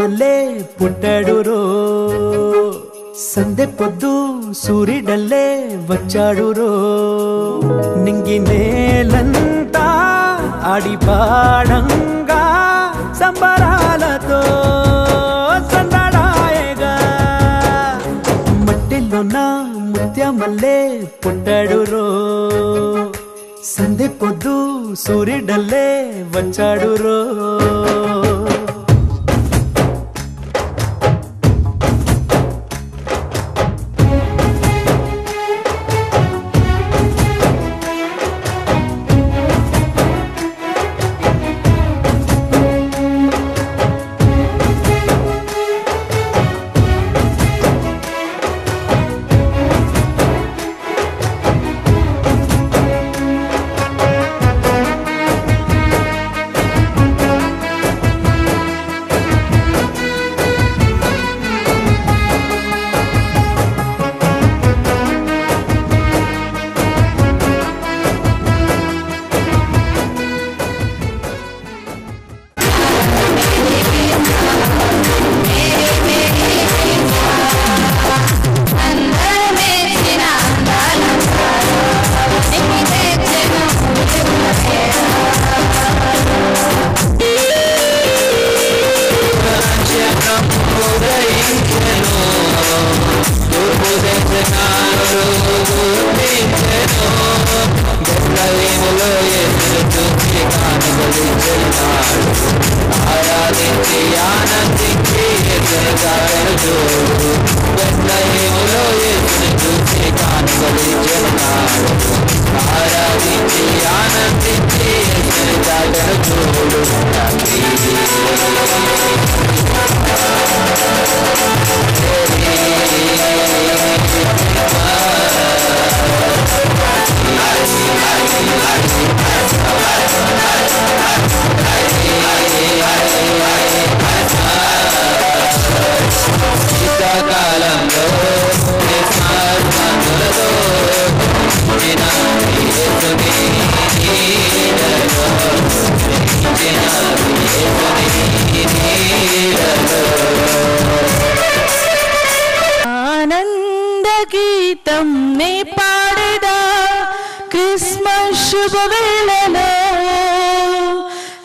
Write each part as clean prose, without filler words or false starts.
ముత్యమల్లే పుట్టాడు రో సందె పొద్దు సూర్యుడల్లే వచ్చాడు రో నింగి నేలంతా ఆడిపాడంగా సంబరాలతో సందడాయగా మట్టిలోన ముత్యమల్లే పుట్టాడు రో సందె పొద్దు సూర్యుడల్లే వచ్చాడు రో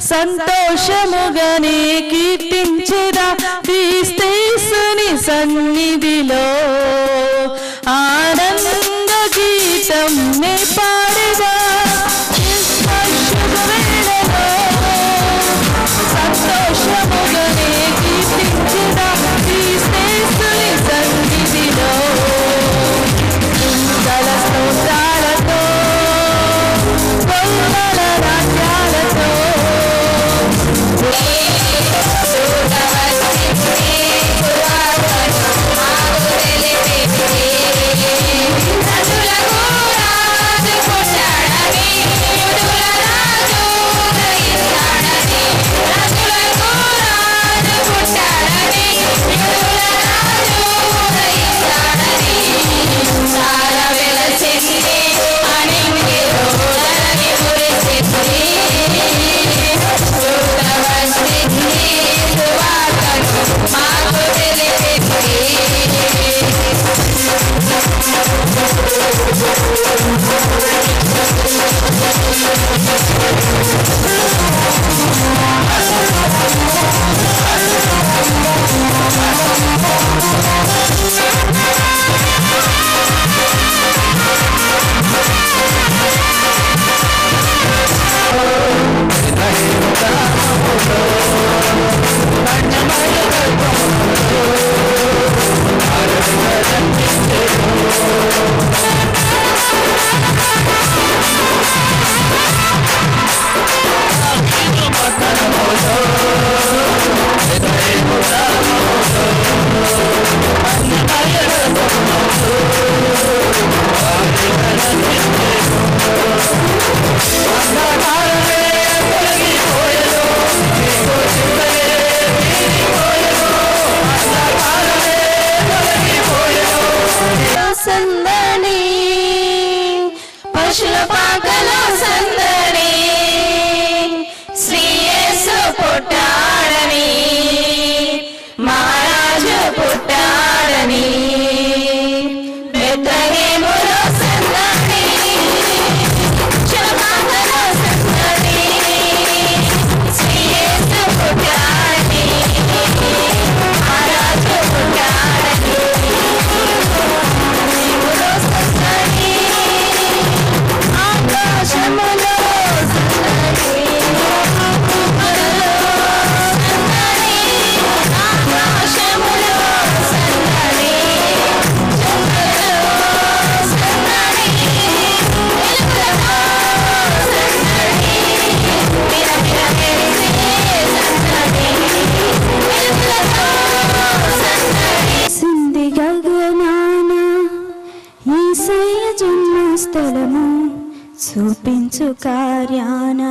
సంతోషముగానే కీర్తించెదా క్రీస్తుని సన్నిధిలో ఆనంద గీతం నే పాడెదా శుభవేళలో సంతోషముగానే కీర్తించెదా క్రీస్తుని సన్నిధిలో కుందల స్తోత్రాలతో కొల్లల రాజ్యాలతో స్థలము చూపించు కార్యాన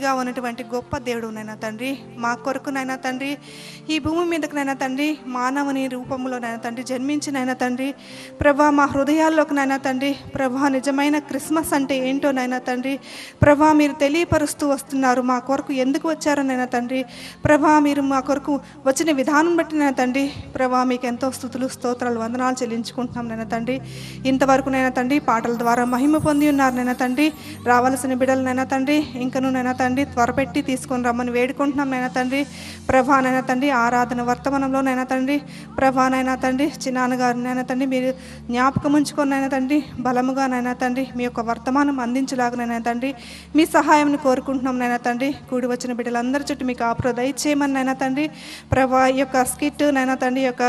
దేవునిగా ఉన్నటువంటి గొప్ప దేవుడు నైనా తండ్రి. మా కొరకు నైనా తండ్రి ఈ భూమి మీదకు నైనా తండ్రి మానవుని రూపంలో నైనా తండ్రి జన్మించినైనా తండ్రి ప్రభా మా హృదయాల్లోకి నైనా తండ్రి ప్రభా నిజమైన క్రిస్మస్ అంటే ఏంటో నైనా తండ్రి ప్రభా మీరు తెలియపరుస్తూ వస్తున్నారు. మా కొరకు ఎందుకు వచ్చారో నైనా తండ్రి ప్రభా మీరు మా కొరకు వచ్చిన విధానం బట్టి నైనా తండ్రి ప్రభా మీకు ఎంతో స్తుతులు స్తోత్రాలు వందనాలు చెల్లించుకుంటున్నాం నైనా తండ్రి. ఇంతవరకు నైనా తండ్రి పాటల ద్వారా మహిమ పొంది ఉన్నారు నైనా తండ్రి. రావాల్సిన బిడ్డలు నైనా తండ్రి ఇంకను నైనా తండ్రి త్వరపెట్టి తీసుకొని రమ్మని వేడుకుంటున్నాం నైనా తండ్రి ప్రభా నైనా తండ్రి. ఆరాధన వర్తమానంలో నైనా తండ్రి ప్రభా నైనా తండ్రి చిన్నాన్నగారు నైనా తండ్రి మీరు జ్ఞాపకం ఉంచుకొని నైనా తండ్రి బలముగా నైనా తండ్రి మీ యొక్క వర్తమానం అందించలాగనైనా తండ్రి మీ సహాయం కోరుకుంటున్నాం నైనా తండ్రి. కూడి వచ్చిన బిడ్డలందరి చుట్టూ మీకు ఆప్రో దయచేయమని నైనా తండ్రి ప్రభా ఈ యొక్క స్కిట్ నైనా తండ్రి యొక్క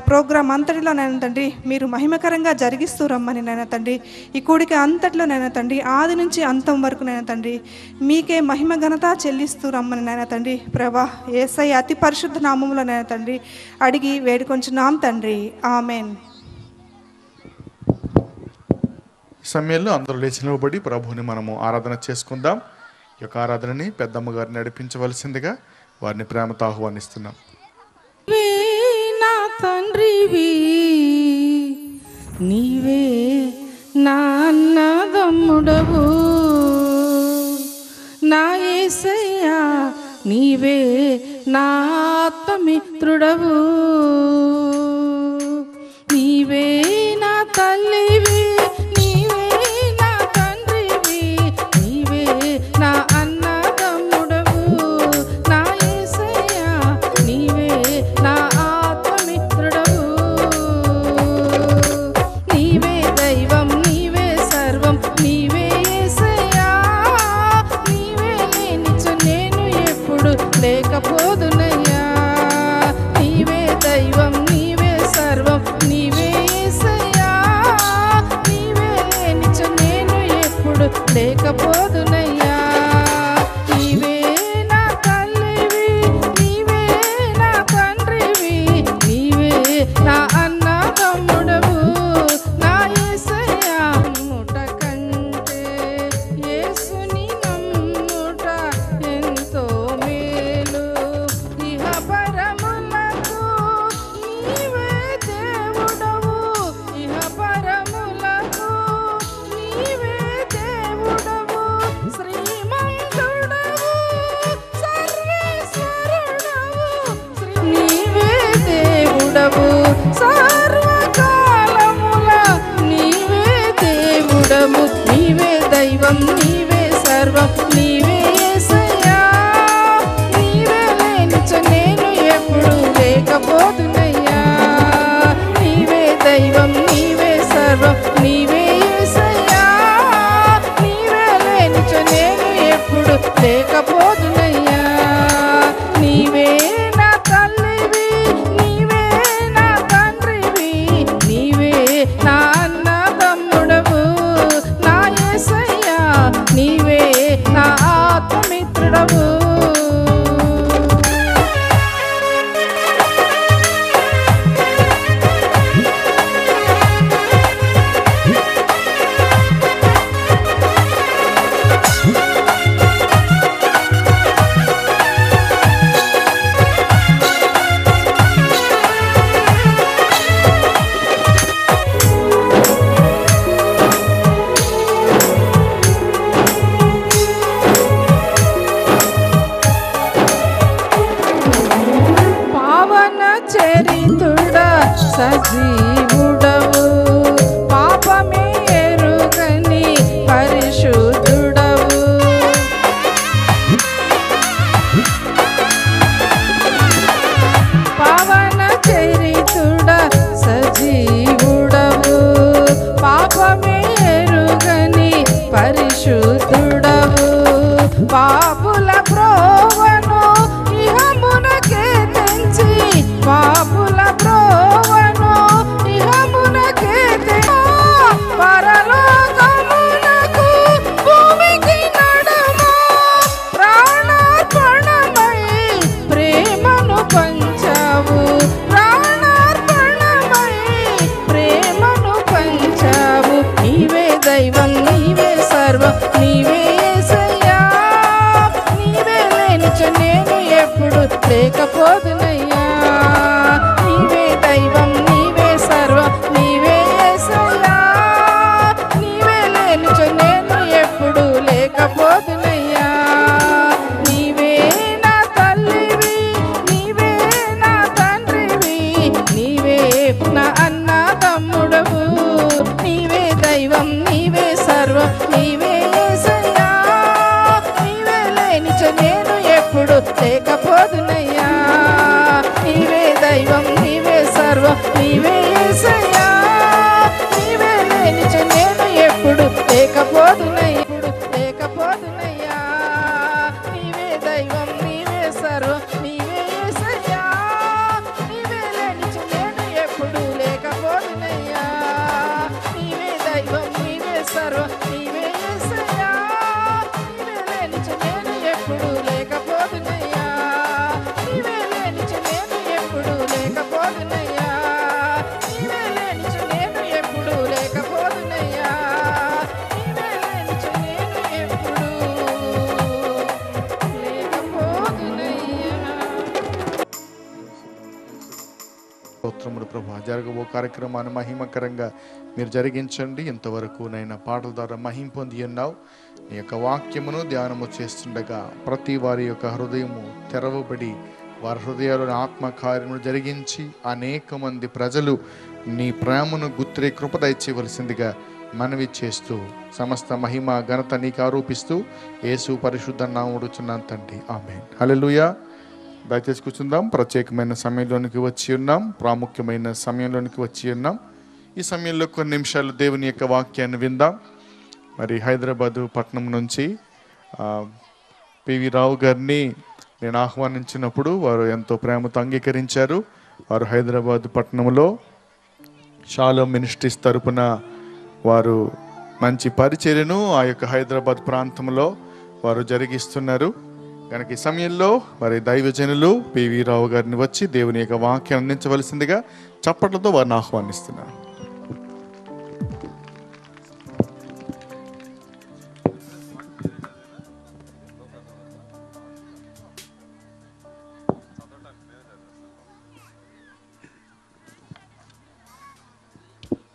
ప్రోగ్రాం అంతటిలో నైనా తండ్రి మీరు మహిమకరంగా జరిగిస్తూ రమ్మని నైనా తండ్రి. ఈ కూడిక అంతటిలో నైనా తండ్రి ఆది నుంచి అంతం వరకు నైనా తండ్రి మీకే మహిమ ఘనత చెల్లిస్తూ రమ్మని నైనా తండ్రి ప్రభా యేసయ్య అతి పరిశుద్ధ నామములో నైనా తండ్రి అడిగి వేడుకొంచున్నాం తండ్రి. ఆమెన్. సమయంలో అందరూ లేచి నిలబడి ప్రభువుని మనము ఆరాధన చేసుకుందాం. ఈ యొక్క ఆరాధనని పెద్దమ్మ గారిని నడిపించవలసిందిగా వారిని ప్రేమతో ఆహ్వానిస్తున్నాం. నా తండ్రివి నీవే నా అన్నదమ్ముడవు నా యేసయ్యా నీవే నా ఆత్మమిత్రుడవు నీవే నా తల్లివి నీవే నా తండ్రివి నీవే నా అన్నదమ్ముడవు నా యేసయ్యా నీవే నా ఆత్మమిత్రుడవు నీవే దైవం నీవే సర్వం నీవే యేసయ్యా నీవే లేనిచో నేను ఎప్పుడు లేకపోదునయ్యా నీవే దైవం నీవే సర్వం నీవే యేసయ్యా నీవే లేనిచో నేను ఎప్పుడు లేకపోదునయ్యా నీవే నా తల్లివి నీవే నా తండ్రివి నీవే నా అన్నదమ్ముడవు నా యేసయ్యా ముట కంటే యేసుని నమ్ముట ఎంతో మేలు ఇహ పరములకు నీవే దేవుడవు ఇహ పరములకు నీవే దేవుడవు శ్రీమంతుడవు సర్వేశ్వరుడవు నీవే దేవుడవు సర్వకాలముల నీవే దేవుడవు నీవే దైవం నీవే సర్వం నీవే యేసయ్యా నీవే లేనిచో నేను ఎప్పుడు లేకపోదునయ్యా నీవే దైవం నీవే సర్వం నీవే యేసయ్యా నీవే లేనిచో నేను ఎప్పుడు లేకపోదునయ్యా నీవే నా తల్లివి నీవే నా తండ్రివి నీవే నా అన్నదమ్ముడవు నా యేసయ్యా నీవే నా ఆత్మమిత్రుడవు పావన చరితుడ సజీవుడవు పాపమే ఎరుగని పరిశుద్ధుడవు పావన చరితుడ సజీవుడవు పాపమే ఎరుగని పరిశుద్ధుడవు పాపుల ప్రోవను ఇహమునకే తెంచి పాపుల ప్రోవను ఇహ ఎప్పుడు లేకపోదునయ్యా. నీవే దైవం, నీవే సర్వం, నీవే యేసయ్యా. నీవే లేనిచో నేను ఎప్పుడు లేకపోదునయ్యా. నీవే నా తల్లివి, నీవే నా తండ్రివి, నీవే నా అన్న తమ్ముడవు. నీవే దైవం, నీవే సర్వం, నీవే యేసయ్యా. నీవే లేనిచో నేను ఎప్పుడు లేకపోదునయ్యా. నీవే దైవం, నీవే సర్వం, నీవే యేసయ్యా. నీవే లేనిచో నేను ఎప్పుడు లేకపోదునయ్యా, లేకపోదునయ్యా. నీవే దైవం, నీవే సర్వం, నీవే యేసయ్యా. నీవే లేనిచో నేను ఎప్పుడు లేకపోదునయ్యా. నీవే దైవం, నీవే సర్వం, నీవే యేసయ్యా. నీవే లేనిచో నేను ఎప్పుడు లేకపోదునయ్యా. నీవే లేనిచో నేను ఎప్పుడు లేకపోదునయ్యా. నీవే లేనిచో నేను ఎప్పుడు లేకపోదునయ్యా. నీవే లేనిచో నేను ఎప్పుడు లేకపోదునయ్యా. స్తోత్రములు ప్రభా. జరగబో కార్యక్రమాన్ని మహిమకరంగా మీరు జరిగించండి. ఇంతవరకు నైనా పాటల ద్వారా మహిమ పొంది ఉన్నావు. నీ యొక్క వాక్యమును ధ్యానము చేస్తుండగా ప్రతి వారి యొక్క హృదయము తెరవబడి వారి హృదయాలను ఆత్మకార్యమును జరిగించి అనేక మంది ప్రజలు నీ ప్రేమను గుర్తిరే కృప దయచేయవలసిందిగా మనవి చేస్తూ సమస్త మహిమ ఘనత నీకు ఆరోపిస్తూ యేసు పరిశుద్ధ నామముడుచున్నాను తండ్రి, ఆమేన్. హల్లెలూయా. దయచేసి కూర్చుందాం. ప్రత్యేకమైన సమయంలోనికి వచ్చి ఉన్నాం, ప్రాముఖ్యమైన సమయంలోనికి వచ్చి ఉన్నాం. ఈ సమయంలో కొన్ని నిమిషాలు దేవుని యొక్క వాక్యాన్ని విందాం. మరి హైదరాబాదు పట్టణం నుంచి పివి రావు గారిని నేను ఆహ్వానించినప్పుడు వారు ఎంతో ప్రేమతో అంగీకరించారు. వారు హైదరాబాదు పట్టణంలో షాలోమ్ మినిస్ట్రీస్ తరపున వారు మంచి పరిచర్యను ఆ యొక్క హైదరాబాద్ ప్రాంతంలో వారు జరిగిస్తున్నారు. కనుక ఈ సమయంలో మరి దైవజనులు పివి రావు గారిని వచ్చి దేవుని యొక్క వాక్యం అందించవలసిందిగా చప్పట్లతో వారిని ఆహ్వానిస్తున్నారు.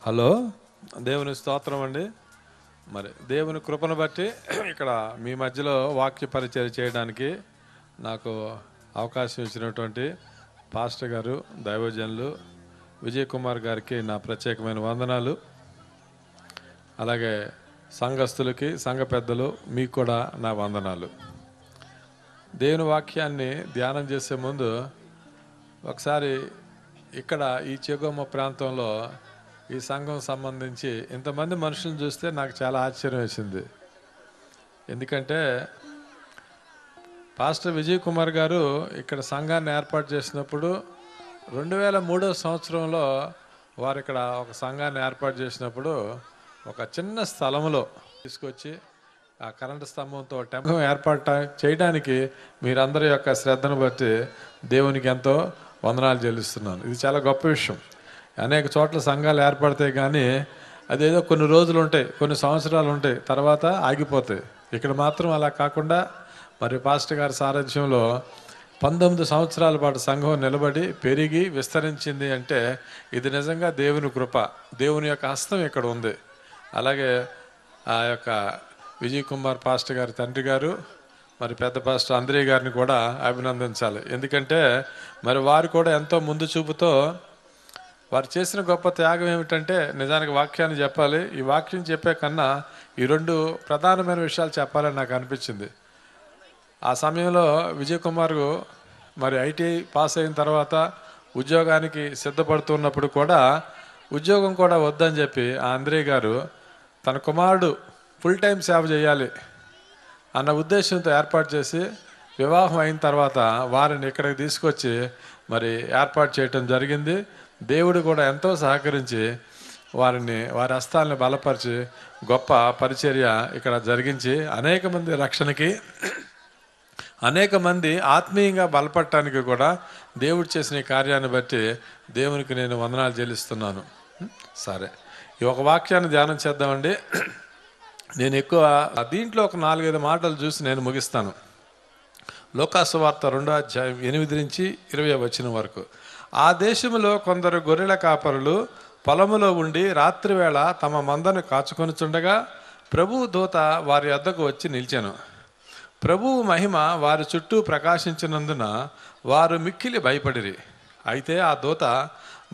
హలో, దేవుని స్తోత్రం అండి. మరి దేవుని కృపను బట్టి ఇక్కడ మీ మధ్యలో వాక్య పరిచయం చేయడానికి నాకు అవకాశం ఇచ్చినటువంటి పాస్టర్ గారు, దైవజనులు విజయ్ కుమార్ గారికి నా ప్రత్యేకమైన వందనాలు. అలాగే సంఘస్థులకి, సంఘ పెద్దలు మీకు కూడా నా వందనాలు. దేవుని వాక్యాన్ని ధ్యానం చేసే ముందు ఒకసారి ఇక్కడ ఈ చెగోమ ప్రాంతంలో ఈ సంఘం సంబంధించి ఇంతమంది మనుషులను చూస్తే నాకు చాలా ఆశ్చర్యం వేసింది. ఎందుకంటే పాస్టర్ విజయ్ కుమార్ గారు ఇక్కడ సంఘాన్ని ఏర్పాటు చేసినప్పుడు 2003 సంవత్సరంలో వారు ఇక్కడ ఒక సంఘాన్ని ఏర్పాటు చేసినప్పుడు ఒక చిన్న స్థలంలో తీసుకొచ్చి ఆ కరెంటు స్తంభంతో టెంపం ఏర్పాటు చేయడానికి మీరందరి యొక్క శ్రద్ధను బట్టి దేవునికి ఎంతో వందనాలు చెల్లిస్తున్నాను. ఇది చాలా గొప్ప విషయం. అనేక చోట్ల సంఘాలు ఏర్పడతాయి కానీ అదేదో కొన్ని రోజులు ఉంటాయి, కొన్ని సంవత్సరాలు ఉంటాయి, తర్వాత ఆగిపోతాయి. ఇక్కడ మాత్రం అలా కాకుండా మరి పాస్టర్ గారి సారథ్యంలో 19 సంవత్సరాల పాటు సంఘం నిలబడి పెరిగి విస్తరించింది అంటే ఇది నిజంగా దేవుని కృప, దేవుని యొక్క హస్తం ఇక్కడ ఉంది. అలాగే ఆ యొక్క విజయ్ కుమార్ పాస్టర్ గారి తండ్రి గారు, మరి పెద్ద పాస్టర్ అంద్రే గారిని కూడా అభినందించాలి. ఎందుకంటే మరి వారు కూడా ఎంతో ముందు చూపుతో వారు చేసిన గొప్ప త్యాగం ఏమిటంటే, నిజానికి వాక్యాన్ని చెప్పాలి, ఈ వాక్యం చెప్పే కన్నా ఈ 2 ప్రధానమైన విషయాలు చెప్పాలని నాకు అనిపించింది. ఆ సమయంలో విజయ్ కుమార్ మరి ఐటీఐ పాస్ అయిన తర్వాత ఉద్యోగానికి సిద్ధపడుతున్నప్పుడు కూడా ఉద్యోగం కూడా వద్దని చెప్పి ఆ అంద్రే గారు తన కుమారుడు ఫుల్ టైం సేవ చేయాలి అన్న ఉద్దేశంతో ఏర్పాటు చేసి వివాహం అయిన తర్వాత వారిని ఇక్కడికి తీసుకొచ్చి మరి ఏర్పాటు చేయటం జరిగింది. దేవుడు కూడా ఎంతో సహకరించి వారి హస్తాలను బలపరిచి గొప్ప పరిచర్య ఇక్కడ జరిగించి అనేక మంది రక్షణకి, అనేక మంది ఆత్మీయంగా బలపడటానికి కూడా దేవుడు చేసిన ఈ కార్యాన్ని బట్టి దేవునికి నేను వందనాలు చెల్లిస్తున్నాను. సరే, ఈ ఒక వాక్యాన్ని ధ్యానం చేద్దామండి. నేను ఎక్కువ దీంట్లో ఒక 4-5 మాటలు చూసి నేను ముగిస్తాను. లోకాసు వార్త 2:8-20 వరకు. ఆ దేశంలో కొందరు గొర్రెల కాపరులు పొలములో ఉండి రాత్రివేళ తమ మందను కాచుకొనుచుండగా ప్రభువు దూత వారి వద్దకు వచ్చి నిలిచెను. ప్రభువు మహిమ వారి చుట్టూ ప్రకాశించినందున వారు మిక్కిలి భయపడిరి. అయితే ఆ దూత,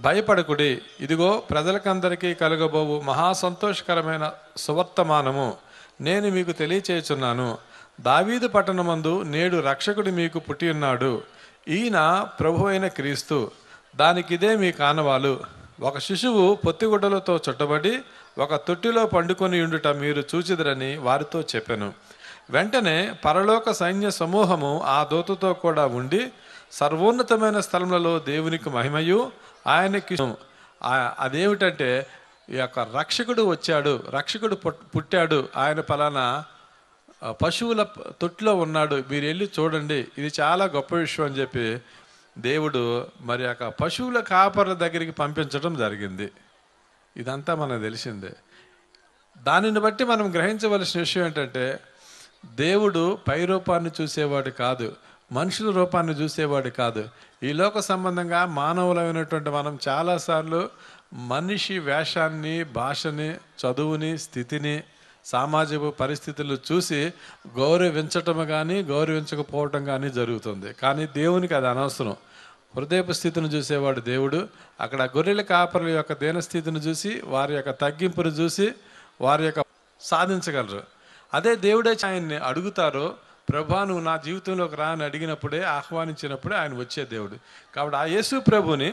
భయపడకుడి, ఇదిగో ప్రజలకందరికీ కలుగబోవు మహా సంతోషకరమైన సువర్తమానము నేను మీకు తెలియచేయుచున్నాను. దావీదు పట్టణమందు నేడు రక్షకుడు మీకు పుట్టి ఉన్నాడు. ఈయన ప్రభు అయిన క్రీస్తు. దానికిదే మీ కానవాలు. ఒక శిశువు పొత్తిగుడ్డలతో చుట్టబడి ఒక తొట్టిలో పండుకొని ఉండుట మీరు చూచిదరని వారితో చెప్పెను. వెంటనే పరలోక సైన్య సమూహము ఆ దూతతో కూడా ఉండి సర్వోన్నతమైన స్థలములలో దేవునికి మహిమయు ఆయనకి. అదేమిటంటే ఈ యొక్క రక్షకుడు వచ్చాడు, రక్షకుడు పుట్టాడు, ఆయన పలానా పశువుల తొట్టిలో ఉన్నాడు, మీరు వెళ్ళి చూడండి, ఇది చాలా గొప్ప విషయం అని చెప్పి దేవుడు మరి యొక్క పశువుల కాపర్ల దగ్గరికి పంపించడం జరిగింది. ఇదంతా మనకు తెలిసిందే. దానిని బట్టి మనం గ్రహించవలసిన విషయం ఏంటంటే, దేవుడు పై రూపాన్ని చూసేవాడు కాదు, మనుషుల రూపాన్ని చూసేవాడు కాదు. ఈ లోక సంబంధంగా మానవులైనటువంటి మనం చాలాసార్లు మనిషి వేషాన్ని, భాషని, చదువుని, స్థితిని, సామాజిక పరిస్థితులు చూసి గౌరవించటం కానీ గౌరవించకపోవటం కానీ జరుగుతుంది. కానీ దేవునికి అది అనవసరం. హృదయపు స్థితిని చూసేవాడు దేవుడు. అక్కడ గొర్రెల కాపరుల యొక్క దీనస్థితిని చూసి, వారి యొక్క తగ్గింపును చూసి వారి యొక్క సాధించగలరు. అదే దేవుడే ఆయన్ని అడుగుతారో, ప్రభా నువ్వు నా జీవితంలోకి రా అని అడిగినప్పుడే, ఆహ్వానించినప్పుడే ఆయన వచ్చే దేవుడు. కాబట్టి ఆ యేసు ప్రభుని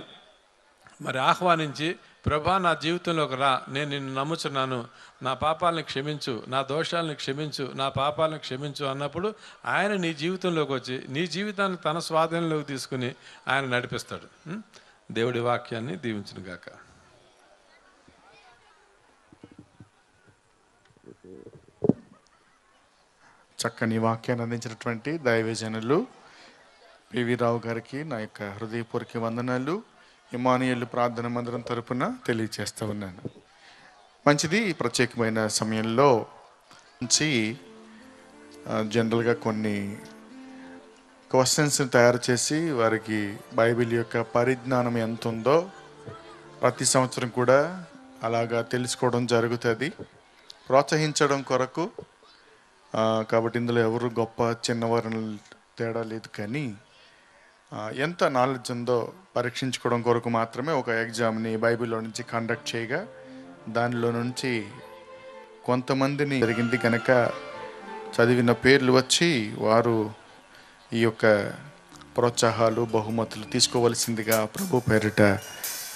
మరి ఆహ్వానించి, ప్రభా నా జీవితంలోకి రా, నేను నిన్ను నమ్ముచున్నాను, నా పాపాలను క్షమించు, నా దోషాలను క్షమించు, నా పాపాలను క్షమించు అన్నప్పుడు ఆయన నీ జీవితంలోకి వచ్చి నీ జీవితాన్ని తన స్వాధీనంలోకి తీసుకుని ఆయన నడిపిస్తాడు. దేవుడి వాక్యాన్ని దీవించును గాక. చక్కని వాక్యాన్ని అందించినటువంటి దైవజనులు పివి రావు గారికి నా యొక్క హృదయపూర్వక వందనాలు ఇమానుయేలు ప్రార్థన మందిరం తరపున తెలియజేస్తూ ఉన్నాను. మంచిది. ఈ ప్రత్యేకమైన సమయంలో నుంచి జనరల్గా కొన్ని క్వశ్చన్స్ని తయారు చేసి వారికి బైబిల్ యొక్క పరిజ్ఞానం ఎంత ఉందో ప్రతి సంవత్సరం కూడా అలాగా తెలుసుకోవడం జరుగుతుంది, ప్రోత్సహించడం కొరకు. కాబట్టి ఇందులో ఎవరు గొప్ప చిన్నవారిని తేడా లేదు, కానీ ఎంత నాలెడ్జ్ ఉందో పరీక్షించుకోవడం కొరకు మాత్రమే ఒక ఎగ్జామ్ని బైబిల్లో నుంచి కండక్ట్ చేయగా దానిలో నుంచి కొంతమందిని జరిగింది కనుక చదివిన పేర్లు వచ్చి వారు ఈ యొక్క ప్రోత్సాహాలు, బహుమతులు తీసుకోవలసిందిగా ప్రభు పేరిట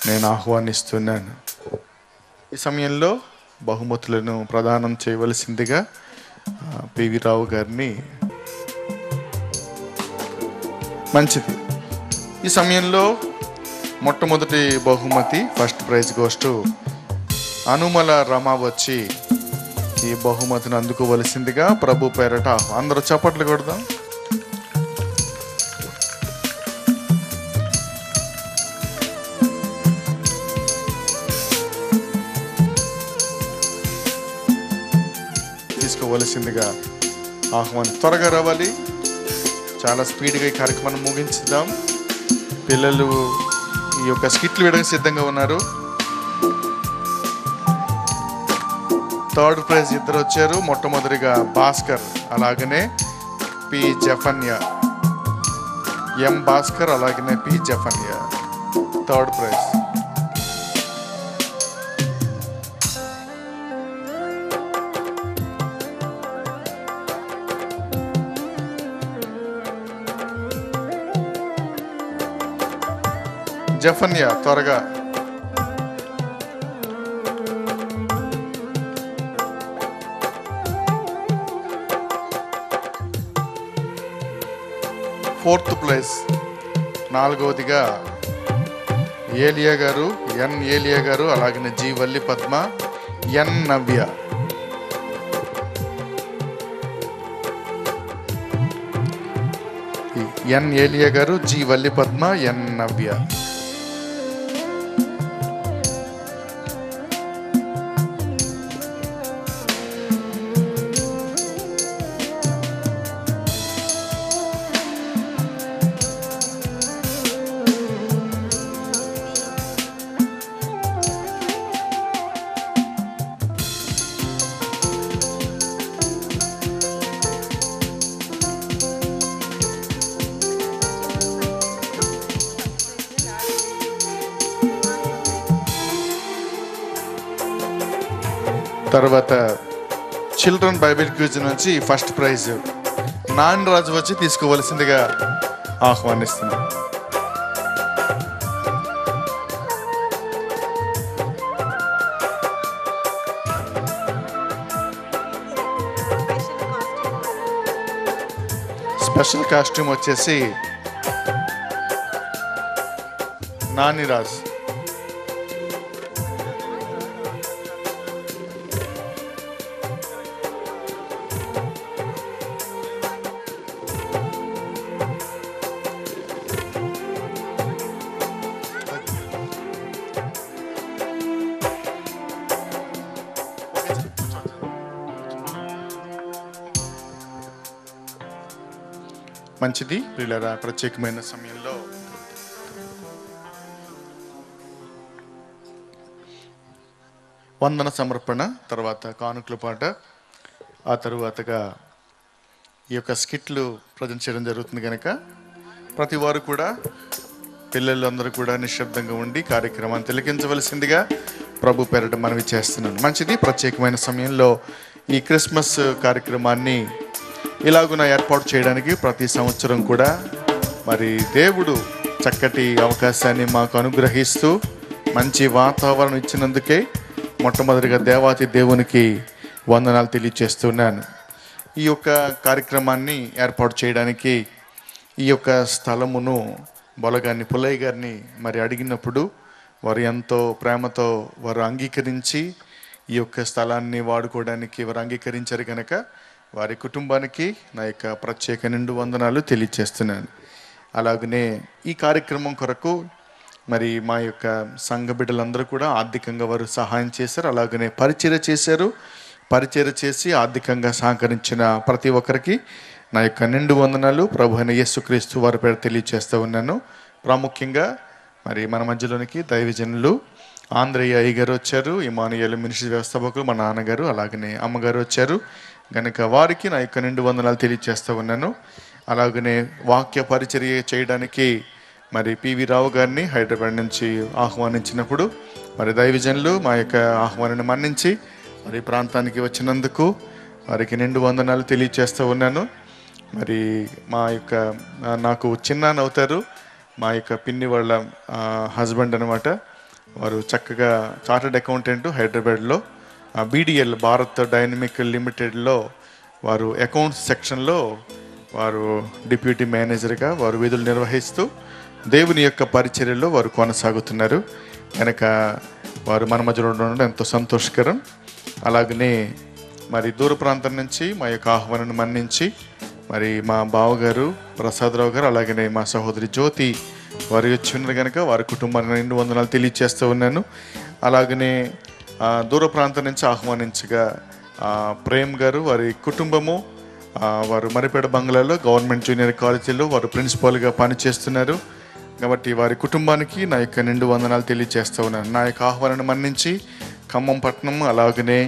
నేను ఆహ్వానిస్తున్నాను. ఈ సమయంలో బహుమతులను ప్రదానం చేయవలసిందిగా పివి రావు గారిని. మంచిది. ఈ సమయంలో మొట్టమొదటి బహుమతి, first prize goes to Anumula Rama వచ్చి ఈ బహుమతిని అందుకోవలసిందిగా ప్రభు పేరట అందరూ చప్పట్లు కొడదాం. తీసుకోవలసిందిగా ఆహ్వానం. త్వరగా రావాలి, చాలా స్పీడ్గా ఈ కార్యక్రమాన్ని ముగించుదాం. పిల్లలు ఈ యొక్క స్కిట్లు వేయడానికి సిద్ధంగా ఉన్నారు. థర్డ్ ప్రైజ్ ఇద్దరు వచ్చారు. మొట్టమొదటిగా భాస్కర్, అలాగనే పి జఫన్య, ఎం భాస్కర్ అలాగనే పి జఫన్య థర్డ్ ప్రైజ్. జఫన్య త్వరగా. ఫోర్త్ ప్లేస్ నాలుగవదిగా ఏలియా గారు, ఎన్ ఏలియా గారు, అలాగే జి వల్లి పద్మ, ఎన్ నవ్య. ఎన్ ఏలియా గారు, జి వల్లి పద్మ, ఎన్ నవ్య. తర్వాత చిల్డ్రన్ బైబిల్ క్విజ్ నుంచి ఫస్ట్ ప్రైజ్ నాన్-రాజు వచ్చి తీసుకోవలసిందిగా ఆహ్వానిస్తున్నాను. స్పెషల్ కాస్ట్యూమ్ వచ్చేసి నాని-రాజ్. మంచిది ప్రియులారా, ప్రత్యేకమైన సమయంలో వందన సమర్పణ, తర్వాత కానుకల పాట, ఆ తరువాతగా ఈ యొక్క స్కిట్లు ప్రజెంట్ చేయడం జరుగుతుంది కనుక ప్రతి వారు కూడా పిల్లలందరూ కూడా నిశ్శబ్దంగా ఉండి కార్యక్రమాన్ని తిలకించవలసిందిగా ప్రభు పేరట మనవి చేస్తున్నాను. మంచిది, ప్రత్యేకమైన సమయంలో ఈ క్రిస్మస్ కార్యక్రమాన్ని ఇలాగున ఏర్పాటు చేయడానికి ప్రతి సంవత్సరం కూడా మరి దేవుడు చక్కటి అవకాశాన్ని మాకు అనుగ్రహిస్తూ మంచి వాతావరణం ఇచ్చినందుకే మొట్టమొదటిగా దేవాతి దేవునికి వందనాలు తెలియజేస్తున్నాను. ఈ యొక్క కార్యక్రమాన్ని ఏర్పాటు చేయడానికి ఈ యొక్క స్థలమును బొలగాన్ని పుల్లయ్య గారిని మరి అడిగినప్పుడు వారు ఎంతో ప్రేమతో వారు అంగీకరించి ఈ యొక్క స్థలాన్ని వాడుకోవడానికి వారు అంగీకరించారు కనుక వారి కుటుంబానికి నా యొక్క ప్రత్యేక నిండు వందనాలు తెలియజేస్తున్నాను. అలాగనే ఈ కార్యక్రమం కొరకు మరి మా యొక్క సంఘ బిడ్డలందరూ కూడా ఆర్థికంగా వారు సహాయం చేశారు. అలాగనే పరిచర్య చేశారు. పరిచర్య చేసి ఆర్థికంగా సహకరించిన ప్రతి ఒక్కరికి నా యొక్క నిండు వందనాలు ప్రభు అయిన యేసుక్రీస్తు వారి పేరు తెలియజేస్తూ ఉన్నాను. ప్రాముఖ్యంగా మరి మన మధ్యలోనికి దైవజనులు ఆంధ్రయ్య అయ్య గారు వచ్చారు, ఇమానుయేల్ మినిస్ట్రీ వ్యవస్థాపకులు మా నాన్నగారు, అలాగనే అమ్మగారు వచ్చారు కనుక వారికి నా యొక్క నిండు వందనాలు తెలియజేస్తూ ఉన్నాను. అలాగనే వాక్య పరిచర్య చేయడానికి మరి పివి రావు గారిని హైదరాబాద్ నుంచి ఆహ్వానించినప్పుడు మరి దైవజనులు మా యొక్క ఆహ్వానాన్ని మన్నించి మరి ప్రాంతానికి వచ్చినందుకు వారికి నిండు వందనాలు తెలియజేస్తూ ఉన్నాను. మరి మా యొక్క నాకు చిన్నాన్న అవుతారు, మా యొక్క పిన్ని వాళ్ళ హస్బెండ్ అనమాట. వారు చక్కగా చార్టర్డ్ అకౌంటెంట్ హైదరాబాద్లో బీడీఎల్ భారత్ డైనమిక్ లిమిటెడ్లో వారు అకౌంట్స్ సెక్షన్లో వారు డిప్యూటీ మేనేజర్గా వారు విధులు నిర్వహిస్తూ దేవుని యొక్క పరిచర్యలో వారు కొనసాగుతున్నారు కనుక వారు మన మధ్యలో ఉండడం ఎంతో సంతోషకరం. అలాగనే మరి దూర ప్రాంతం నుంచి మా యొక్క ఆహ్వానాన్ని మన్నించి మరి మా బావగారు ప్రసాదరావు గారు అలాగనే మా సహోదరి జ్యోతి వారు వచ్చి ఉన్నారు కనుక వారి కుటుంబానికి నిండు వందనాలు తెలియజేస్తూ ఉన్నాను. అలాగనే దూర ప్రాంతం నుంచి ఆహ్వానించగా ప్రేమ్ గారు వారి కుటుంబము వారు మరిపేట బంగ్లాలో గవర్నమెంట్ జూనియర్ కాలేజీలో వారు ప్రిన్సిపాల్గా పనిచేస్తున్నారు కాబట్టి వారి కుటుంబానికి నా యొక్క నిండు వందనాలు తెలియజేస్తూ ఉన్నాను. నా యొక్క ఆహ్వానాన్ని మన్నించి ఖమ్మం పట్టణం అలాగనే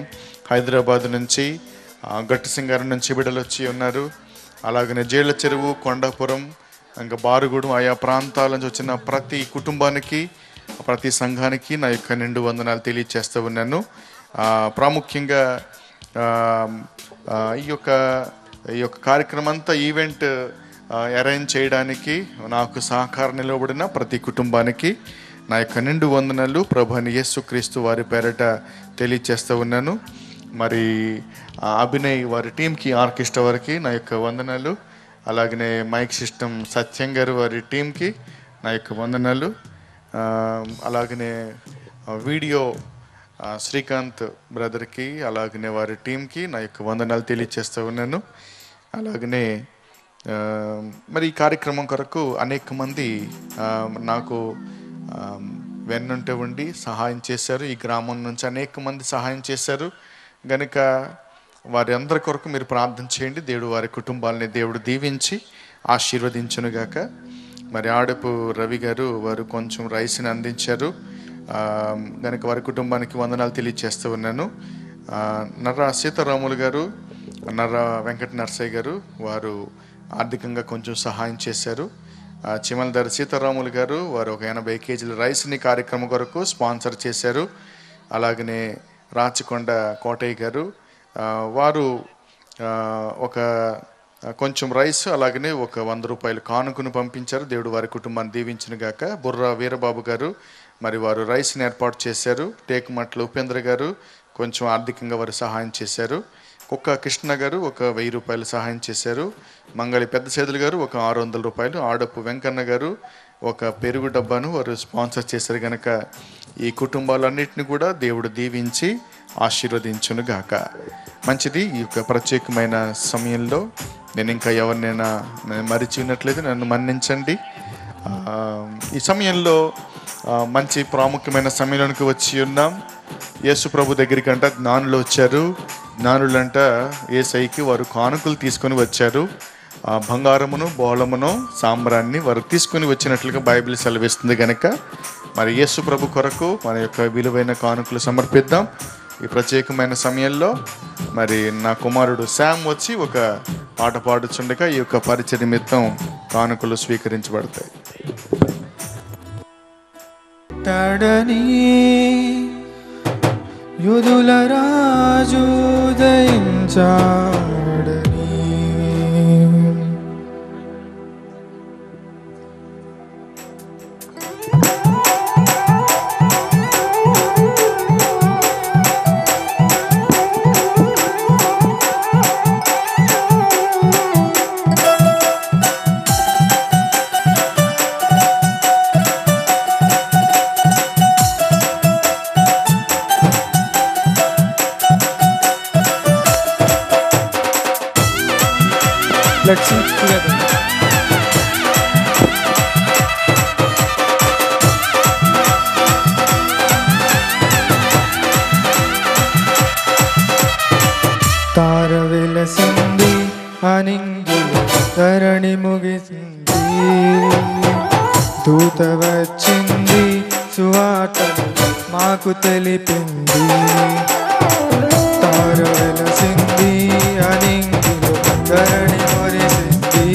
హైదరాబాద్ నుంచి గట్టిసింగారం నుంచి బిడ్డలు వచ్చి ఉన్నారు. అలాగనే జేళ్ల చెరువు, కొండాపురం, ఇంకా బారుగుడు ఆయా ప్రాంతాల నుంచి వచ్చిన ప్రతి కుటుంబానికి ప్రతి సంఘానికి నా యొక్క నిండు వందనాలు తెలియజేస్తూ ఉన్నాను. ప్రాముఖ్యంగా ఈ యొక్క కార్యక్రమం అంతా ఈవెంట్ అరేంజ్ చేయడానికి నాకు సహకారం నిలబడిన ప్రతి కుటుంబానికి నా యొక్క నిండు వందనాలు ప్రభు అయిన యేసుక్రీస్తు వారి పేరట తెలియజేస్తూ ఉన్నాను. మరి అభినయ్ వారి టీంకి, ఆర్కెస్ట్రా వారికి నా యొక్క వందనాలు. అలాగనే మైక్ సిస్టమ్ సత్యం గారు వారి టీంకి నా యొక్క వందనాలు. అలాగనే వీడియో శ్రీకాంత్ బ్రదర్కి అలాగనే వారి టీంకి నా యొక్క వందనాలు తెలియజేస్తూ ఉన్నాను. అలాగనే మరి ఈ కార్యక్రమం కొరకు అనేక మంది నాకు వెన్నుంటే ఉండి సహాయం చేశారు. ఈ గ్రామం నుంచి అనేక మంది సహాయం చేశారు గనుక వారి అందరి కొరకు మీరు ప్రార్థన చేయండి. దేవుడు వారి కుటుంబాలని దేవుడు దీవించి ఆశీర్వదించునుగాక. మరి ఆడపు రవి గారు వారు కొంచెం రైస్ని అందించారు గనుక వారి కుటుంబానికి వందనాలు తెలియజేస్తూ ఉన్నాను. నర్ర సీతారాములు గారు, నర్ర వెంకట నరసయ్య గారు వారు ఆర్థికంగా కొంచెం సహాయం చేశారు. చిమల్దర సీతారాములు గారు వారు ఒక 80 కేజీల రైస్ని కార్యక్రమం కొరకు స్పాన్సర్ చేశారు. అలాగనే రాచకొండ కోటయ్య గారు. వారు ఒక కొంచెం రైస్ అలాగనే ఒక 100 రూపాయలు కానుకను పంపించారు. దేవుడు వారి కుటుంబాన్ని దీవించిన గాక. బుర్రా వీరబాబు గారు మరి వారు రైస్ని ఏర్పాటు చేశారు. టేకుమట్ల ఉపేంద్ర గారు కొంచెం ఆర్థికంగా వారు సహాయం చేశారు. కుక్క కృష్ణ గారు ఒక 1000 రూపాయలు సహాయం చేశారు. మంగళి పెద్ద సేదులు గారు ఒక 600 రూపాయలు, ఆడపు వెంకన్న గారు ఒక పెరుగు డబ్బాను వారు స్పాన్సర్ చేశారు. కనుక ఈ కుటుంబాలన్నింటినీ కూడా దేవుడు దీవించి ఆశీర్వదించును గాక. మంచిది. ఈ యొక్క ప్రత్యేకమైన సమయంలో నేను ఇంకా ఎవరినైనా మరిచి ఉన్నట్లయితే నన్ను మన్నించండి. ఈ సమయంలో మంచి ప్రాముఖ్యమైన సమయంలోనికి వచ్చి ఉన్నాం. యేసు ప్రభు దగ్గరికి అంట జ్ఞానులు వచ్చారు. జ్ఞానులంట యేసయ్యకి వారు కానుకలు తీసుకొని వచ్చారు. బంగారమును బోళమును సాంబ్రాన్ని వారు తీసుకొని వచ్చినట్లుగా బైబిల్ సెలవిస్తుంది. కనుక మరి యేసు ప్రభు కొరకు మన యొక్క విలువైన కానుకలు సమర్పిద్దాం. ఈ ప్రత్యేకమైన సమయంలో మరి నా కుమారుడు శామ్ వచ్చి ఒక పాట పాడుచుండగా ఈ యొక్క పరిచయ నిమిత్తం కానుకలు స్వీకరించబడతాయి. తాడని యూదుల రాజు దయించాడని Let's sing together. తార వెలసింది అనింగిలో ధరణి ముగిసింది, దూత వచ్చింది సువార్తను మాకు తెలిపింది. తార వెలసింది అనింగిలో ధరణి మురిసింది,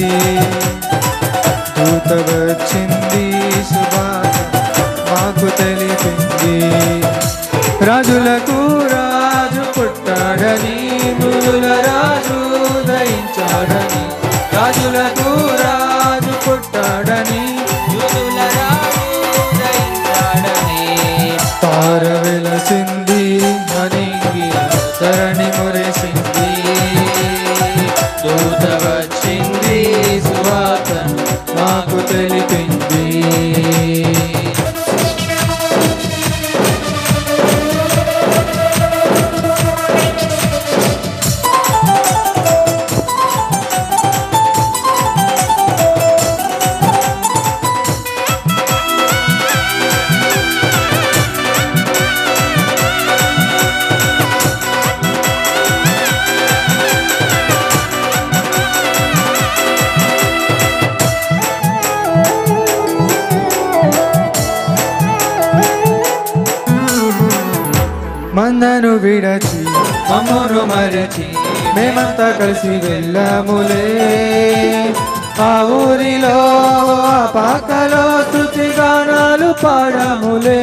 దూత వచ్చింది సువార్త మాకు తెలిపింది. రాజులకు రాజు పుట్టాడని, మునుల రాజు దయించాడని. రాజులకు రాజు పుట్టాడని, మునుల రాజు దయించాడని. తార వెలసింది అనింగి ధరణి మురిసింది, దూత వచ్చింది సువార్త మాకు తెలిపింది. మందను విడచి మమ్మను మరచి మేమంతా కలిసి వెళ్ళాములే. ఆ ఊరిలో ఆ పాకలో స్తుతి గానాలు పాడాములే.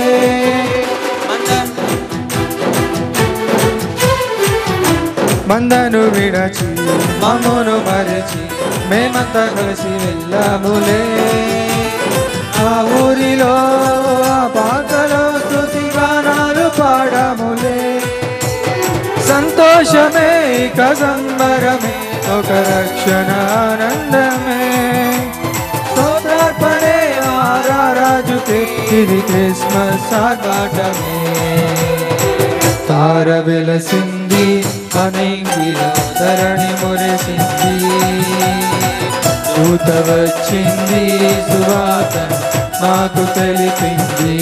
మందను విడచి మమ్మను మరచి మేమంతా కలిసి వెళ్ళాములే. ఆ ఊరిలో ఆ పాకలో స్తుతి గానాలు పాడాములే. సంతోషమే ఇక సంబరమే ఒక రక్షణ ఆనందమే. స్తోత్రార్పణే రాజుకే ఇది క్రిస్మస్ ఆర్భాటమే. తార వెలసింది అనింగిలో ధరణి మురిసింది, దూత వచ్చింది సువార్త మాకు తెలిపింది.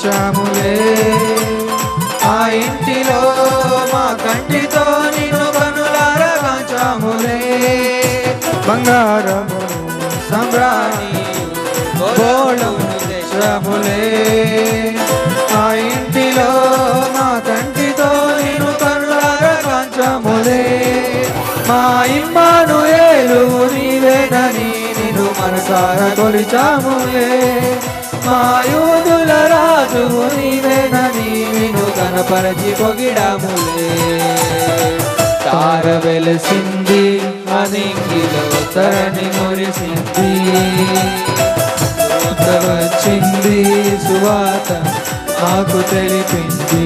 వచ్చాములే ఆ ఇంటిలో మా కంటితో నిన్ను కనులారా కాంచాములే బంగారము సంబ్రాణి గోళము తెచ్చాములే ఆ ఇంటిలో మా కంటితో నిన్ను కనులారా కాంచాములే మా ఇమ్మానుయేలు నీవేనని నిన్ను మనసారా కొలిచాములే మా యూదుల రాజు నీవేనని నిన్ను కనపరచి పొగిడాములే తార వెలసింది అనింగిలో తరణి మురిసింది వచ్చింది సువాత నాకు తెలిపింది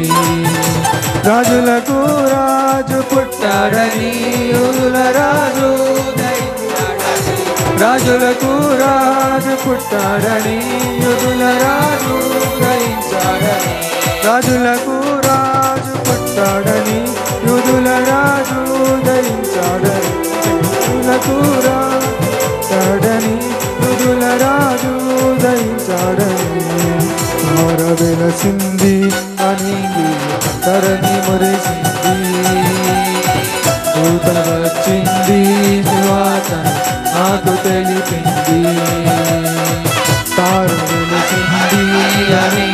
రాజులకు రాజు పుట్టాడని యూదుల రాజు రాజులకు రాజు పుట్టాడని యూదుల రాజు గ్రహించాడని రాజులకు రాజు పుట్టాడని యూదుల రాజు ధరించాడని రాజులకు రాజాడని యూదుల రాజు ధరించాడని తార వెలసింది అని తరణి మురిసింది దూత వచ్చింది సువాత నాకు తెలిపింది తార వెలసింది అని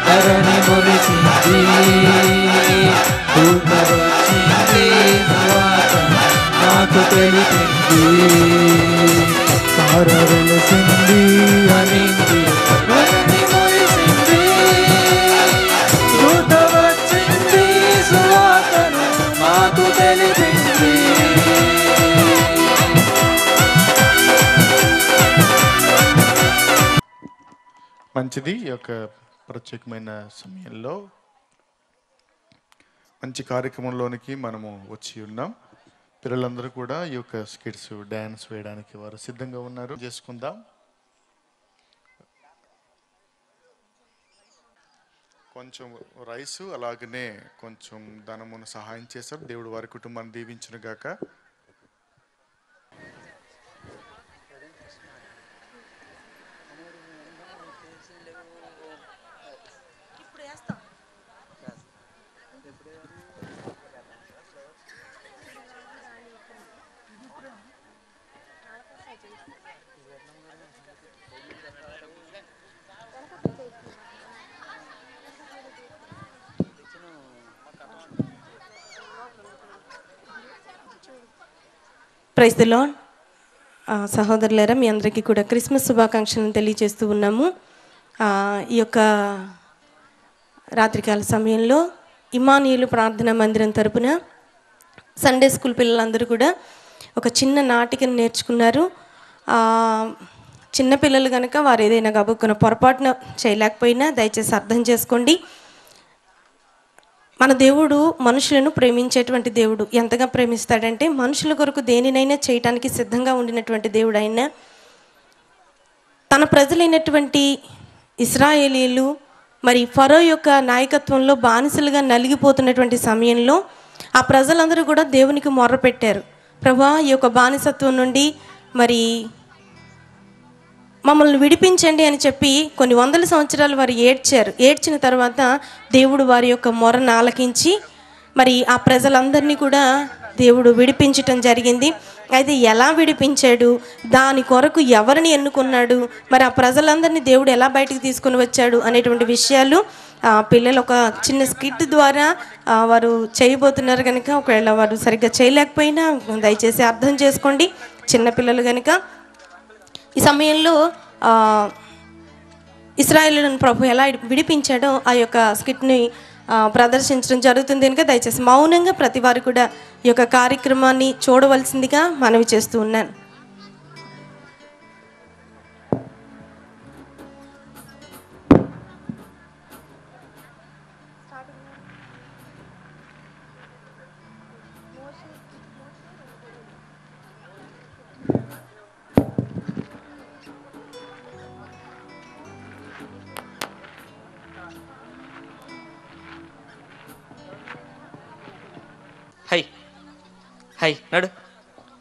తరణి మురిసింది దూత వచ్చింది సువాత నాకు తెలిపింది తార వెలసింది అని తరణి మురిసింది దూత వచ్చింది సువార్తను మాకు తెలిపింది మంచిది. ఈ యొక్క ప్రత్యేకమైన సమయంలో మంచి కార్యక్రమంలోనికి మనము వచ్చి ఉన్నాం. పిల్లలందరూ కూడా ఈ యొక్క స్కిట్స్ డ్యాన్స్ వేయడానికి వారు సిద్ధంగా ఉన్నారు. చేసుకుందాం. కొంచెం రైసు అలాగనే కొంచెం ధనమును సహాయం చేశారు. దేవుడు వారి కుటుంబాన్ని దీవించును గాక. Praise the Lord. సహోదరులారా, మీ అందరికీ కూడా క్రిస్మస్ శుభాకాంక్షలను తెలియజేస్తూ ఉన్నాము. ఈ యొక్క రాత్రికాల సమయంలో ఇమ్మానుయేలు ప్రార్థనా మందిరం తరపున సండే స్కూల్ పిల్లలందరూ కూడా ఒక చిన్న నాటికను నేర్చుకున్నారు. చిన్నపిల్లలు కనుక వారు ఏదైనా గబుక్కున పొరపాటున చేయలేకపోయినా దయచేసి అర్థం చేసుకోండి. మన దేవుడు మనుషులను ప్రేమించేటువంటి దేవుడు. ఎంతగా ప్రేమిస్తాడంటే మనుషుల కొరకు దేనినైనా చేయటానికి సిద్ధంగా ఉండినటువంటి దేవుడు ఆయన. తన ప్రజలైనటువంటి ఇశ్రాయేలీలు మరి ఫరో యొక్క నాయకత్వంలో బానిసలుగా నలిగిపోతున్నటువంటి సమయంలో ఆ ప్రజలందరూ కూడా దేవునికి మొర్ర పెట్టారు. ప్రభా, ఈ యొక్క బానిసత్వం నుండి మరి మమ్మల్ని విడిపించండి అని చెప్పి కొన్ని వందల సంవత్సరాలు వారు ఏడ్చారు. ఏడ్చిన తర్వాత దేవుడు వారి యొక్క మొరను ఆలకించి మరి ఆ ప్రజలందరినీ కూడా దేవుడు విడిపించటం జరిగింది. అయితే ఎలా విడిపించాడు, దాని కొరకు ఎవరిని ఎన్నుకున్నాడు, మరి ఆ ప్రజలందరినీ దేవుడు ఎలా బయటకు తీసుకొని వచ్చాడు అనేటువంటి విషయాలు పిల్లలు ఒక చిన్న స్కిట్ ద్వారా వారు చేయబోతున్నారు. కనుక ఒకవేళ వారు సరిగ్గా చేయలేకపోయినా దయచేసి అర్థం చేసుకోండి. చిన్నపిల్లలు కనుక ఈ సమయంలో ఇశ్రాయేలును ప్రభు ఎలా విడిపించాడో ఆ యొక్క స్కిట్ని ప్రదర్శించడం జరుగుతుంది. కనుక దయచేసి మౌనంగా ప్రతి వారు కూడా ఈ యొక్క కార్యక్రమాన్ని చూడవలసిందిగా మనవి చేస్తూ ఉన్నాను. హై హై నడు,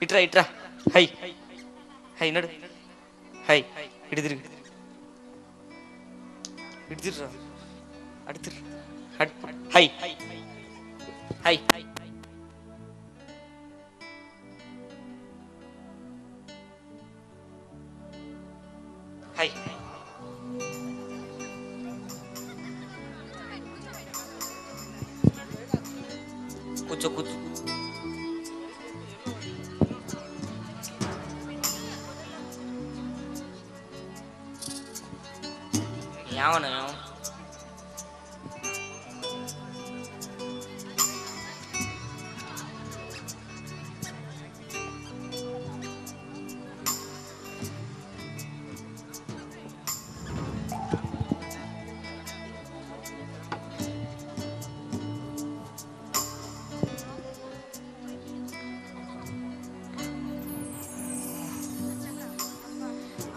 ఇట్రా ఇట్రా, హై హై నడు, హై ఇటు తిరిగి, ఇటు తిరిగిరా. అడుగుతారు హై హై హై కూర్చో కూర్చో ఏమన్నా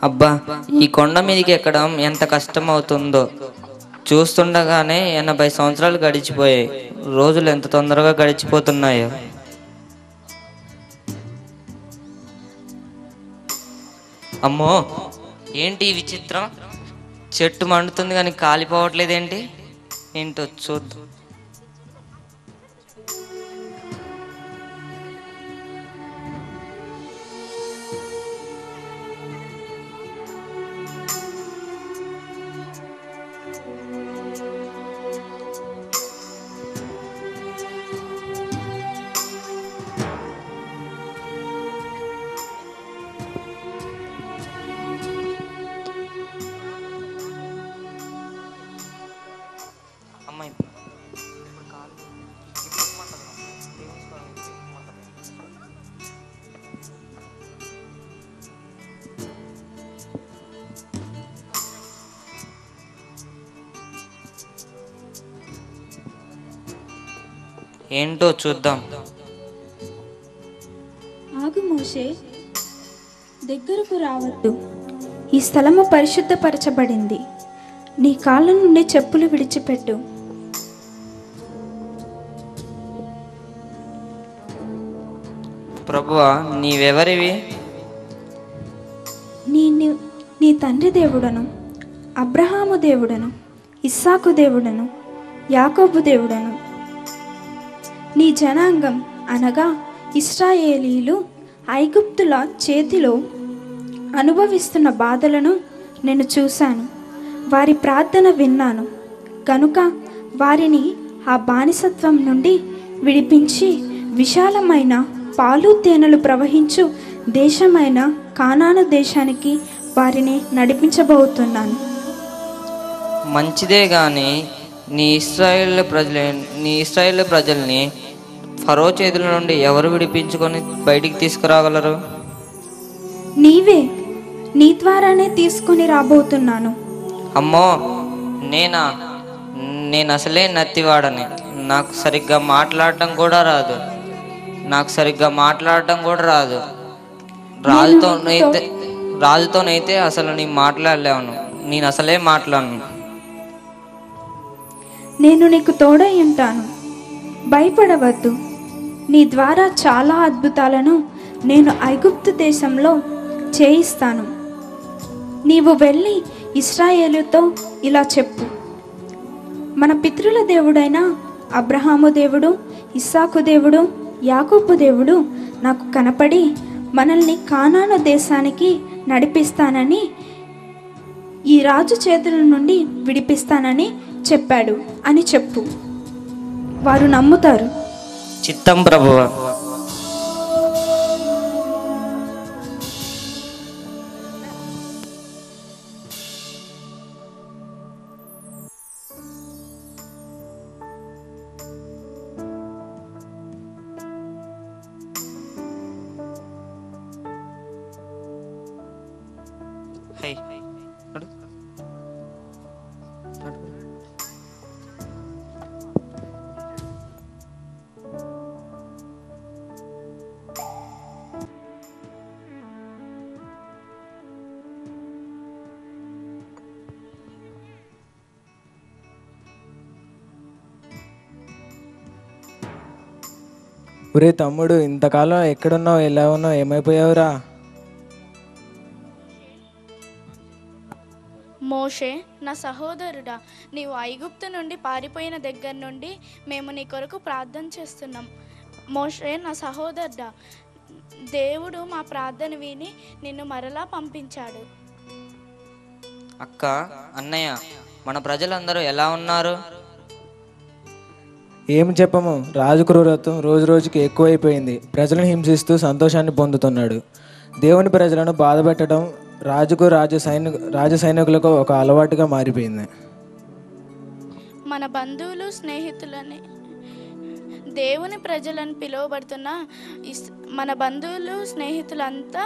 అబ్బా ఈ కొండ మీదకి ఎక్కడం ఎంత కష్టం అవుతుందో. చూస్తుండగానే 80 సంవత్సరాలు గడిచిపోయాయి. రోజులు ఎంత తొందరగా గడిచిపోతున్నాయో. అమ్మో ఏంటి ఈ విచిత్రం? చెట్టు మండుతుంది కానీ కాలిపోవట్లేదేంటి? ఏంటో చూద్దాం. ఏంటో చూద్దాం. ఆగు మోషే, దగ్గరకు రావద్దు. ఈ స్థలము పరిశుద్ధపరచబడింది. నీ కాళ్ళ నుండి చెప్పులు విడిచిపెట్టు. ప్రభువా, నీవెవరివి? నీ తండ్రి దేవుడను, అబ్రహాము దేవుడను, ఇస్సాకు దేవుడను, యాకోబు దేవుడను. నీ జనాంగం అనగా ఇశ్రాయేలీలు ఐగుప్తుల చేతిలో అనుభవిస్తున్న బాధలను నేను చూశాను. వారి ప్రార్థన విన్నాను కనుక వారిని ఆ బానిసత్వం నుండి విడిపించి విశాలమైన పాలు తేనెలు ప్రవహించు దేశమైన కానాను దేశానికి వారిని నడిపించబోతున్నాను. మంచిదే గాని నీ ఇశ్రాయేలు ప్రజల్ని ఫరో చేతుల నుండి ఎవరు విడిపించుకొని బయటికి తీసుకురాగలరు? నీవే, నీ ద్వారానే తీసుకుని రాబోతున్నాను. అమ్మో, నేను అసలే నత్తివాడని. నాకు సరిగ్గా మాట్లాడటం కూడా రాదు. రాజుతోనైతే అసలు నేను మాట్లాడలేను. నేను అసలే మాట్లాడను. నేను నీకు తోడై ఉంటాను, భయపడవద్దు. నీ ద్వారా చాలా అద్భుతాలను నేను ఐగుప్తు దేశంలో చేయిస్తాను. నీవు వెళ్ళి ఇశ్రాయేలుతో ఇలా చెప్పు, మన పితరుల దేవుడైన అబ్రహాము దేవుడు, ఇస్సాకు దేవుడు, యాకోబు దేవుడు నాకు కనపడి మనల్ని కానాను దేశానికి నడిపిస్తానని, ఈ రాజు చేతుల నుండి విడిపిస్తానని చెప్పాడు అని చెప్పు. వారు నమ్ముతారు. చిత్తం ప్రభువా. హై నడు. ఒరే తమ్ముడు, ఇంతకాలం ఎక్కడున్నావు, ఎలా ఉన్నావు, ఏమైపోయావురా? మోషే నా సహోదరుడా, నీవు ఐగుప్తు నుండి పారిపోయిన దగ్గర నుండి మేము నీ కొరకు ప్రార్థన చేస్తున్నాం. మోషే నా సహోదరుడా, దేవుడు మా ప్రార్థన విని నిన్ను మరలా పంపించాడు. అక్క, అన్నయ్య, మన ప్రజలందరూ ఎలా ఉన్నారు? ఏం చెప్పము, రాజు క్రూరత్వం రోజు రోజుకి ఎక్కువైపోయింది. ప్రజలను హింసిస్తూ సంతోషాన్ని పొందుతున్నాడు. దేవుని ప్రజలను బాధపెట్టడం రాజుకు రాజ సైనికులకు ఒక అలవాటుగా మారిపోయింది. మన బంధువులు స్నేహితులని దేవుని ప్రజలను పిలువబడుతున్న మన బంధువులు స్నేహితులంతా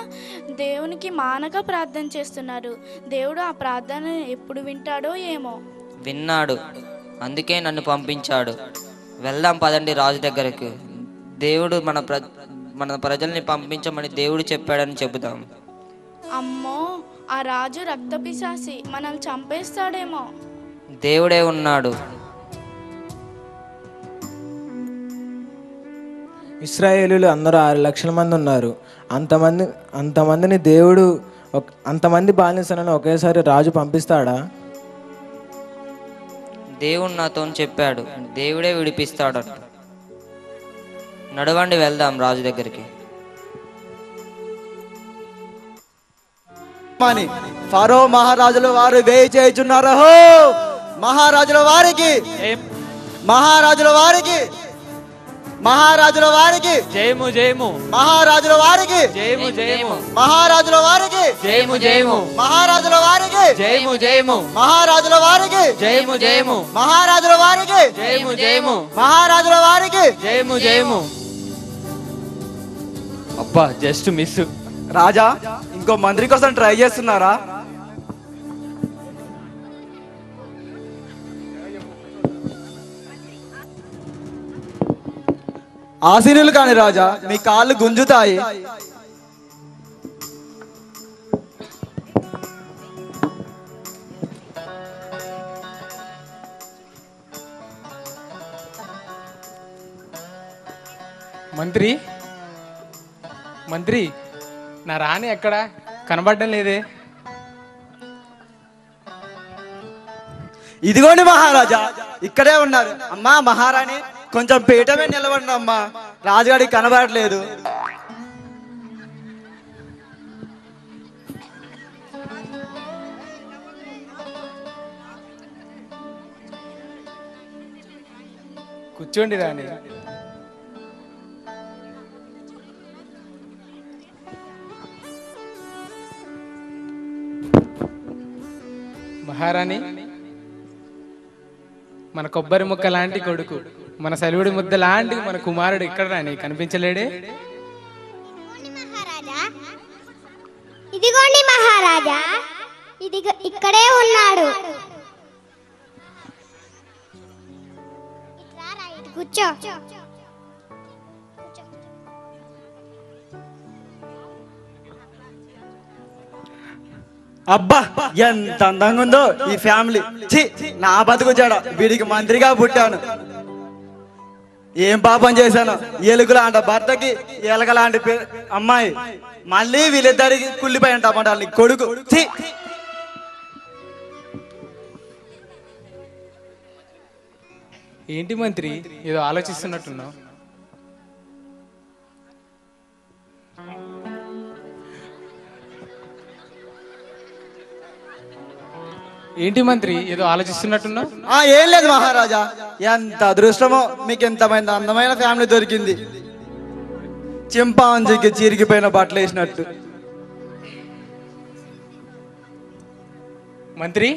దేవునికి మానక ప్రార్థన చేస్తున్నారు. దేవుడు ఆ ప్రార్థన ఎప్పుడు వింటాడో ఏమో. విన్నాడు, అందుకే నన్ను పంపించాడు. వెళ్దాం పదండి రాజు దగ్గరకు. దేవుడు మన ప్రజల్ని పంపించమని దేవుడు చెప్పాడని చెబుదాం. అమ్మో, ఆ రాజు రక్తపిశాసి, మనల్ని చంపేస్తాడేమో. దేవుడే ఉన్నాడు. ఇశ్రాయేలీలు అందరూ 6 లక్షల మంది ఉన్నారు. అంతమందిని దేవుడు అంతమంది బానిసలను ఒకేసారి రాజు పంపిస్తాడా? దేవుడు నాతో చెప్పాడు, దేవుడే విడిపిస్తాడట. నడవండి, వెళ్దాం రాజు దగ్గరికి. ఫరో మహారాజుల వారు వేయి చేయుచున్నారు. మహారాజుల వారికి మహారాజుల వారికి మహారాజుల వారికి జయము జయము, మహారాజుల వారికి జయము జయము, మహారాజుల వారికి జయము జయము, మహారాజుల వారికి జయము జయము, మహారాజుల వారికి జయము జయము, మహారాజుల వారికి జయము జయము, మహారాజుల వారికి జయము జయము. అబ్బా, జస్ట్ మిస్. రాజా, ఇంకో మంత్రి కోసం ట్రై చేస్తున్నారా? ఆశీనులు కాని రాజా, మీ కాళ్ళు గుంజుతాయి. మంత్రి, మంత్రి, నా రాణి ఎక్కడ కనబడడం లేదే? ఇదిగోండి మహారాజా, ఇక్కడే ఉన్నారు. అమ్మా మహారాణి, కొంచెం పీఠమే నిలబడి అమ్మా, రాజుగాడికి కనబడట్లేదు. కూర్చోండి రాణి. మహారాణి, మన కొబ్బరి ముక్క లాంటి కొడుకు, మన సలివిడి ముద్ద లాంటి మన కుమారుడు ఇక్కడ రాని కనిపించలేడే? ఇదిగోండి మహారాజా, ఇక్కడే ఉన్నాడు. కూర్చో. అబ్బా, ఎంత అందంగా ఉందో ఈ ఫ్యామిలీ. నా బతుకు చెడ, వీడికి మంత్రిగా పుట్టాను. ఏం పాపం చేశాను? ఎలుగులాంటి భర్తకి ఎలకలాంటి అమ్మాయి, మళ్ళీ వీళ్ళిద్దరికి కుళ్ళిపోయి ఉంటామంటారు కొడుకు. ఏంటి మంత్రి, ఏదో ఆలోచిస్తున్నట్టున్నావు? ఏంటి మంత్రి, ఏదో ఆలోచిస్తున్నట్టున్నావు? ఏం లేదు మహారాజా, ఎంత అదృష్టమో మీకు ఎంతమైన అందమైన ఫ్యామిలీ దొరికింది. చింపాంజీకి చిరిగిపోయిన బట్టలు వేసినట్టు. మంత్రి,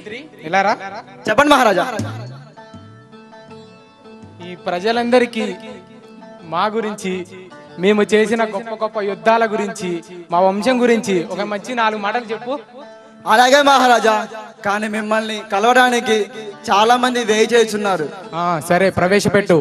ఇలా రా. చెప్పండి మహారాజా. ఈ ప్రజలందరికీ మా గురించి, మేము చేసిన గొప్ప గొప్ప యుద్ధాల గురించి, మా వంశం గురించి ఒక మంచి 4 మాటలు చెప్పు. అలాగే మహారాజా, కానీ మిమ్మల్ని కలవడానికి చాలా మంది వేయి చేస్తున్నారు. సరే, ప్రవేశపెట్టు.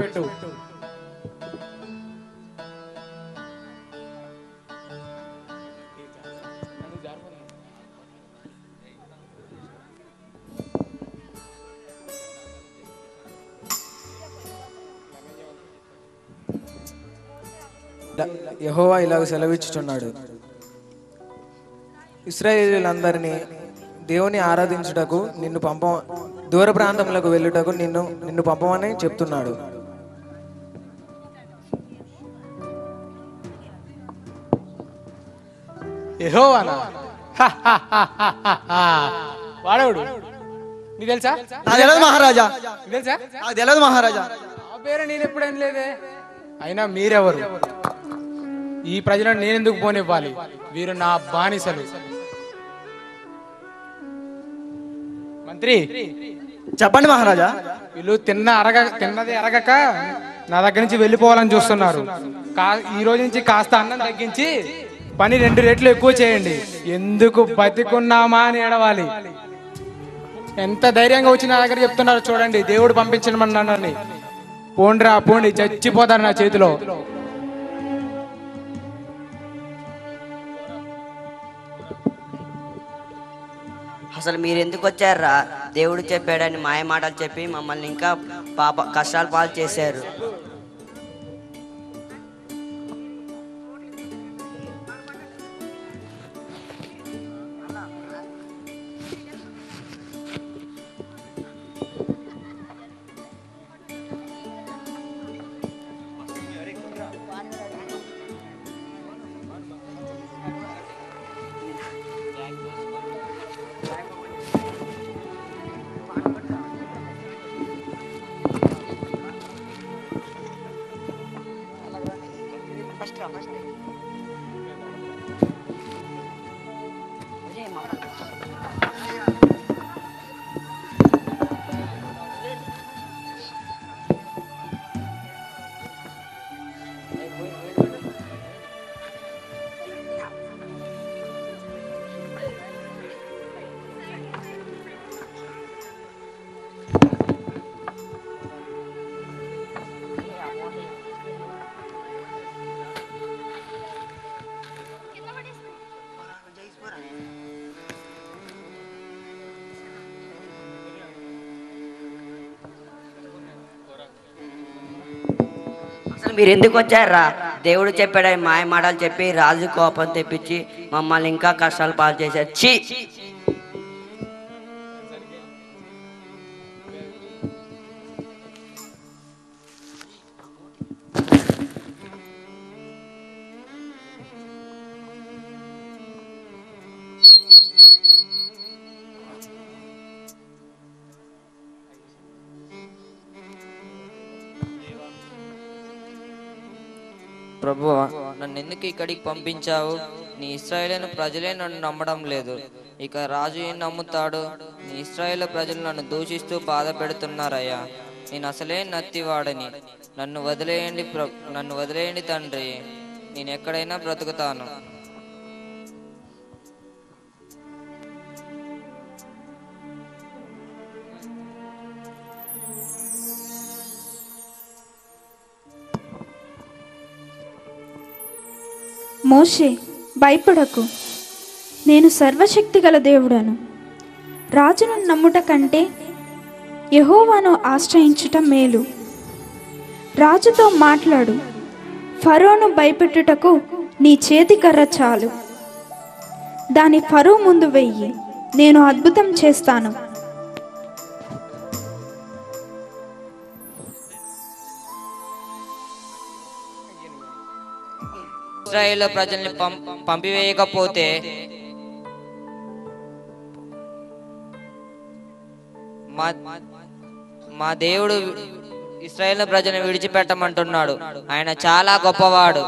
యెహోవా ఇలాగ సెలవిచ్చుచున్నాడు, ఇశ్రాయేలీయులందరినీ దేవుని ఆరాధించుటకు దూర ప్రాంతములకు వెళ్ళుటకు నిన్ను పంపమని చెప్తున్నాడు. యెహోవానా? వాడేవాడు నీకు తెలుసా? తెలియదు మహారాజా. నీకు తెలుసా? తెలియదు మహారాజా. ఆ పేరు నేను ఎప్పుడేం లేదే. అయినా మీరెవరు? ఈ ప్రజలను నేనెందుకు పోనివ్వాలి? వీరు నా బానిసలు. మంత్రి చెప్పండి మహారాజా. వీళ్ళు తిన్నది అరగక నా దగ్గర నుంచి వెళ్ళిపోవాలని చూస్తున్నారు. ఈ రోజు నుంచి కాస్త అన్నం తగ్గించి పని 2 రెట్లు ఎక్కువ చేయండి. ఎందుకు బతికున్నామా అని ఏడవాలి. ఎంత ధైర్యంగా వచ్చి నా దగ్గర చెప్తున్నారు చూడండి, దేవుడు పంపించమన్నారని. పోండ్రా పోండి, చచ్చిపోతారు నా చేతిలో. అసలు మీరు ఎందుకు వచ్చారా? దేవుడు చెప్పాడని మాయ మాటలు చెప్పి మమ్మల్ని ఇంకా కష్టాలు పాలు చేశారు. అసలు మీరు ఎందుకు వచ్చారా? దేవుడు చెప్పాడని మాయ మాటలు చెప్పి రాజు కోపం తెప్పించి మమ్మల్ని ఇంకా కష్టాలు పాలు చేశారు. ఛీ! ప్రభువా, నన్ను ఎందుకు ఇక్కడికి పంపించావు? నీ ఇశ్రాయేలు ప్రజలే నన్ను నమ్మడం లేదు. ఇక రాజు ఏం నమ్ముతాడు? నీ ఇశ్రాయేలు ప్రజలు నన్ను దూషిస్తూ బాధ పెడుతున్నారయ్యా. నేను అసలే నత్తివాడని. నన్ను వదిలేయండి తండ్రి. నేను ఎక్కడైనా బ్రతుకుతాను. మోషే, భయపడకు, నేను సర్వశక్తి గల దేవుడను. రాజును నమ్ముట కంటే యెహోవాను ఆశ్రయించుట మేలు. రాజుతో మాట్లాడు, ఫరోను భయపెట్టుటకు నీ చేతి కర్ర చాలు. దాని ఫరో ముందు వెయ్యి, నేను అద్భుతం చేస్తాను. ఇశ్రాయేలు ప్రజల్ని పంపివేయకపోతే మా దేవుడు ఇశ్రాయేలు ప్రజల్ని విడిచిపెట్టమంటున్నాడు. ఆయన చాలా గొప్పవాడు.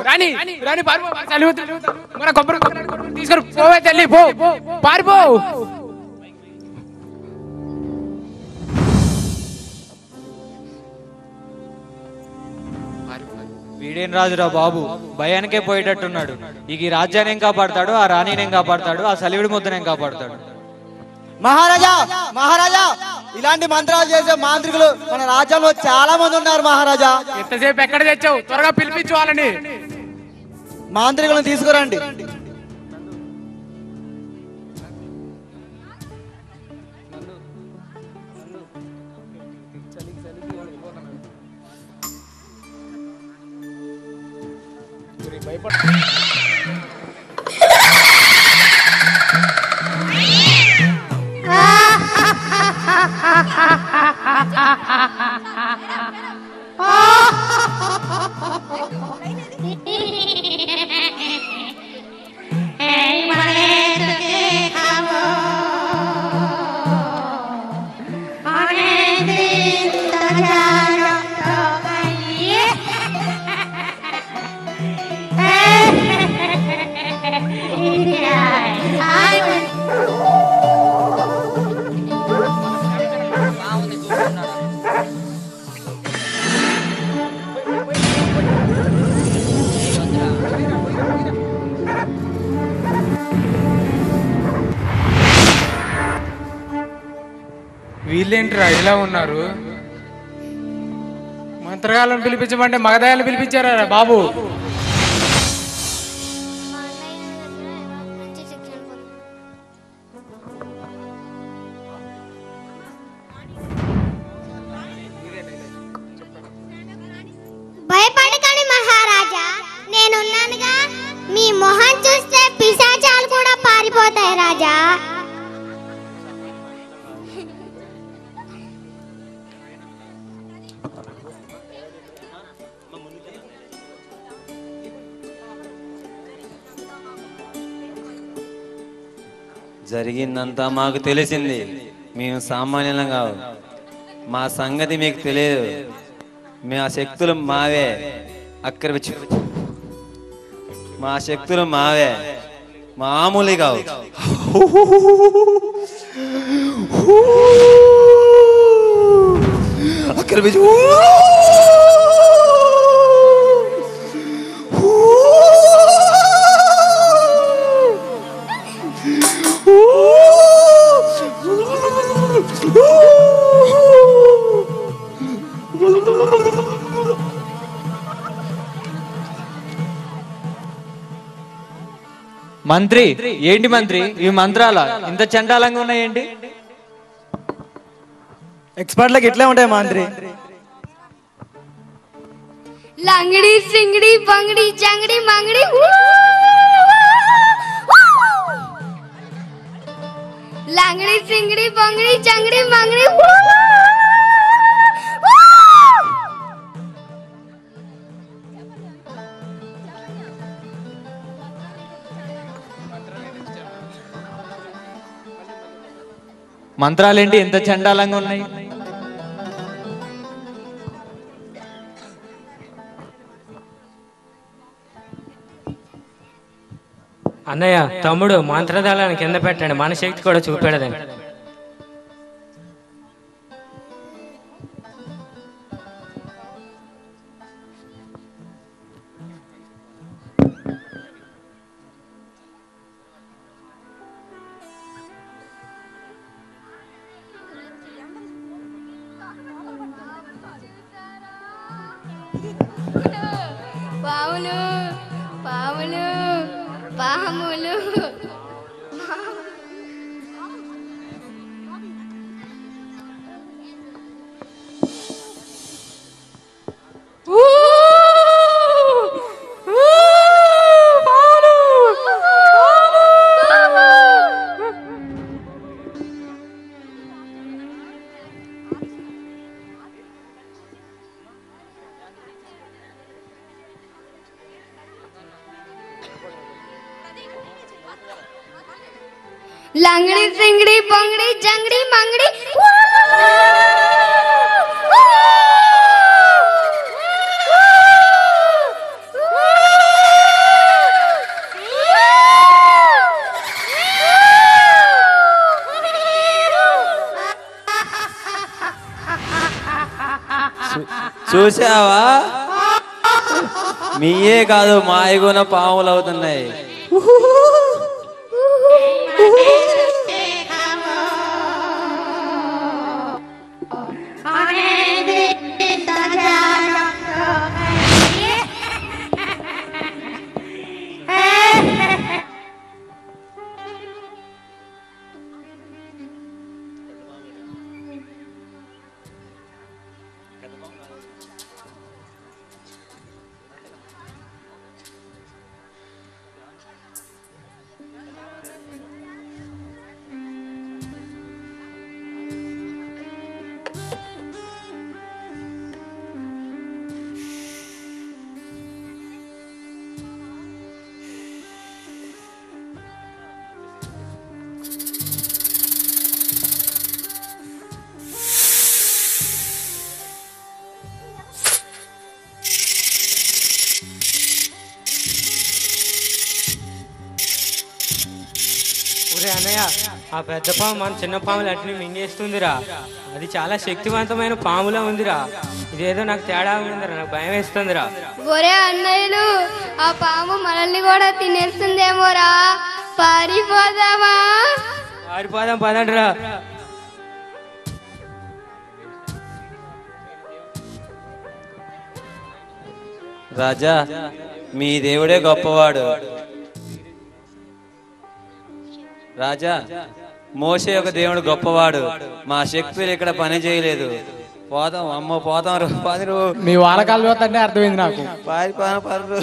రాణి మన కొబ్బరి తీసుకొని పోవే తల్లి, పో పారిపో. ఈడేం రాజురా బాబు, భయానికే పోయేటట్టున్నాడు. ఇక ఈ రాజ్యాన్ని ఏం కాపాడతాడు, ఆ రాణిని ఏం కాపాడతాడు, ఆ సలివిడి ముద్దను ఏం కాపాడతాడు? మహారాజా మహారాజా, ఇలాంటి మంత్రాలు చేసే మాంత్రికులు మన రాజ్యంలో చాలా మంది ఉన్నారు మహారాజా. ఎంతసేపు ఎక్కడ తెచ్చావు? త్వరగా పిలిపించు వాళ్ళని. మాంత్రికులను తీసుకురండి. వీళ్ళేంట్రా ఇలా ఉన్నారు? మంత్రగాళ్ళని పిలిపించమంటే మగదాయాలను పిలిపించారా బాబు? భయపడకండి మహారాజా, నేనున్నానుగా. మీ మొహం చూస్తే పిశాచాలు కూడా పారిపోతాయి రాజా. జరిగిందంతా మాకు తెలిసింది. మేము సామాన్యులం కావు. మా సంగతి మీకు తెలియదు. మా శక్తులు మావే. అక్కడి మా శక్తులు మావే, మామూలు కావు. అక్కడ మంత్రి ఏంటి మంత్రి, ఈ మంత్రాల ఇంత చండాలంగా ఉన్నాయేంటి? ఎక్స్పర్ట్లకు ఇట్లే ఉంటాయి మంత్రి. లంగడి సింగడి బంగడి జంగడి మంగడి. లంగడి సింగడి బంగడి జంగడి మంగడి. మంత్రాలేంటి ఎంత చండాలంగా ఉన్నాయి? అన్నయ్య, తమ్ముడు మంత్రదళాన్ని కింద పెట్టండి, మన శక్తి కూడా చూపెడదండి. పాములు పాములు పాములు. లంగడి సింగడి బొంగడి జంగడి మంగడి. చూసావా, మీయే కాదు మావి కూడా పాములు అవుతున్నాయి. ఒరే అన్నయ్య, ఆ పెద్ద పాము మన చిన్న పాములు అట్ని మింగేస్తుందిరా. అది చాలా శక్తివంతమైన పాములా ఉందిరా. ఇదేదో నాకు తేడా ఉందిరా, నాకు భయం వేస్తుందిరా. ఒరే అన్నయ్యలు, ఆ పాము మనల్ని కూడా తినేస్తుందేమోరా, పారిపోదామా? పారిపోదాం పదండిరా. రాజా, మీ దేవుడే గొప్పవాడు. రాజా, మోషే ఒక దేవుడు గొప్పవాడు. మా శక్తులు ఇక్కడ పని చేయలేదు. పోతాం, అమ్మో పోతాం. మీ వానకాలు చూస్తుంటే అర్థమైంది నాకు. పారిపోరు.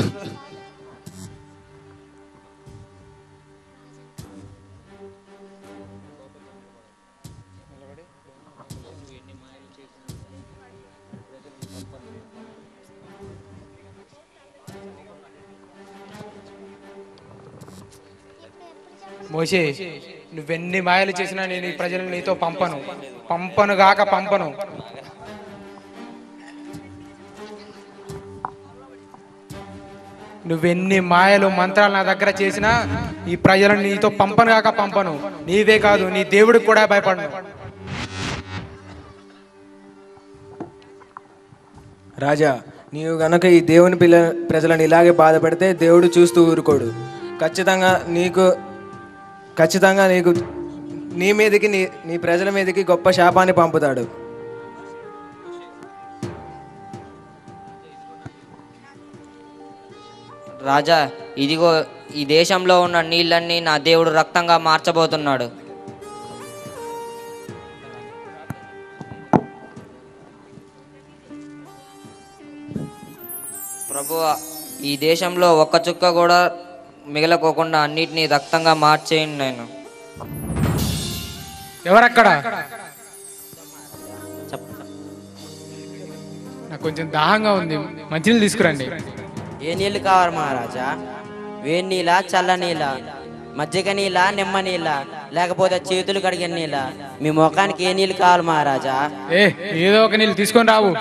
మోషే, నువ్వెన్ని మాయలు చేసినా నేను ఈ ప్రజలను నీతో పంపను గాక పంపను. నువ్వెన్ని మాయలు మంత్రాలు నా దగ్గర చేసినా ఈ ప్రజలను నీతో పంపను గాక పంపను. నీవే కాదు, నీ దేవుడికి కూడా భయపడను. రాజా, నీవు గనక ఈ దేవుని ప్రజలను ఇలాగే బాధ పెడితే దేవుడు చూస్తూ ఊరుకోడు. ఖచ్చితంగా నీకు నీ మీదకి నీ ప్రజల మీదకి గొప్ప శాపాన్ని పంపుతాడు. రాజా, ఇదిగో ఈ దేశంలో ఉన్న నీళ్ళన్నీ నా దేవుడు రక్తంగా మార్చబోతున్నాడు. ప్రభువా, ఈ దేశంలో ఒక్క చుక్క కూడా మిగలకోకుండా అన్నిటినీ రక్తంగా మార్చేయండి. నేను ఎవరక్కడ? నాకు కొంచెం దాహంగా ఉంది, మంచినీళ్ళు తీసుకురండి. ఏ నీళ్ళు కావాలి మహారాజా? వేడి నీళ్ళ, చల్ల నీళ్ళ, మజ్జిగ నీళ్ళ, నిమ్మ నీళ్ళ, లేకపోతే చేతులు కడిగిన నీళ్ళ? మీ ముఖానికి ఏ నీళ్ళు కావాలి మహారాజా? ఏదో ఒక నీళ్ళు తీసుకొని రావు.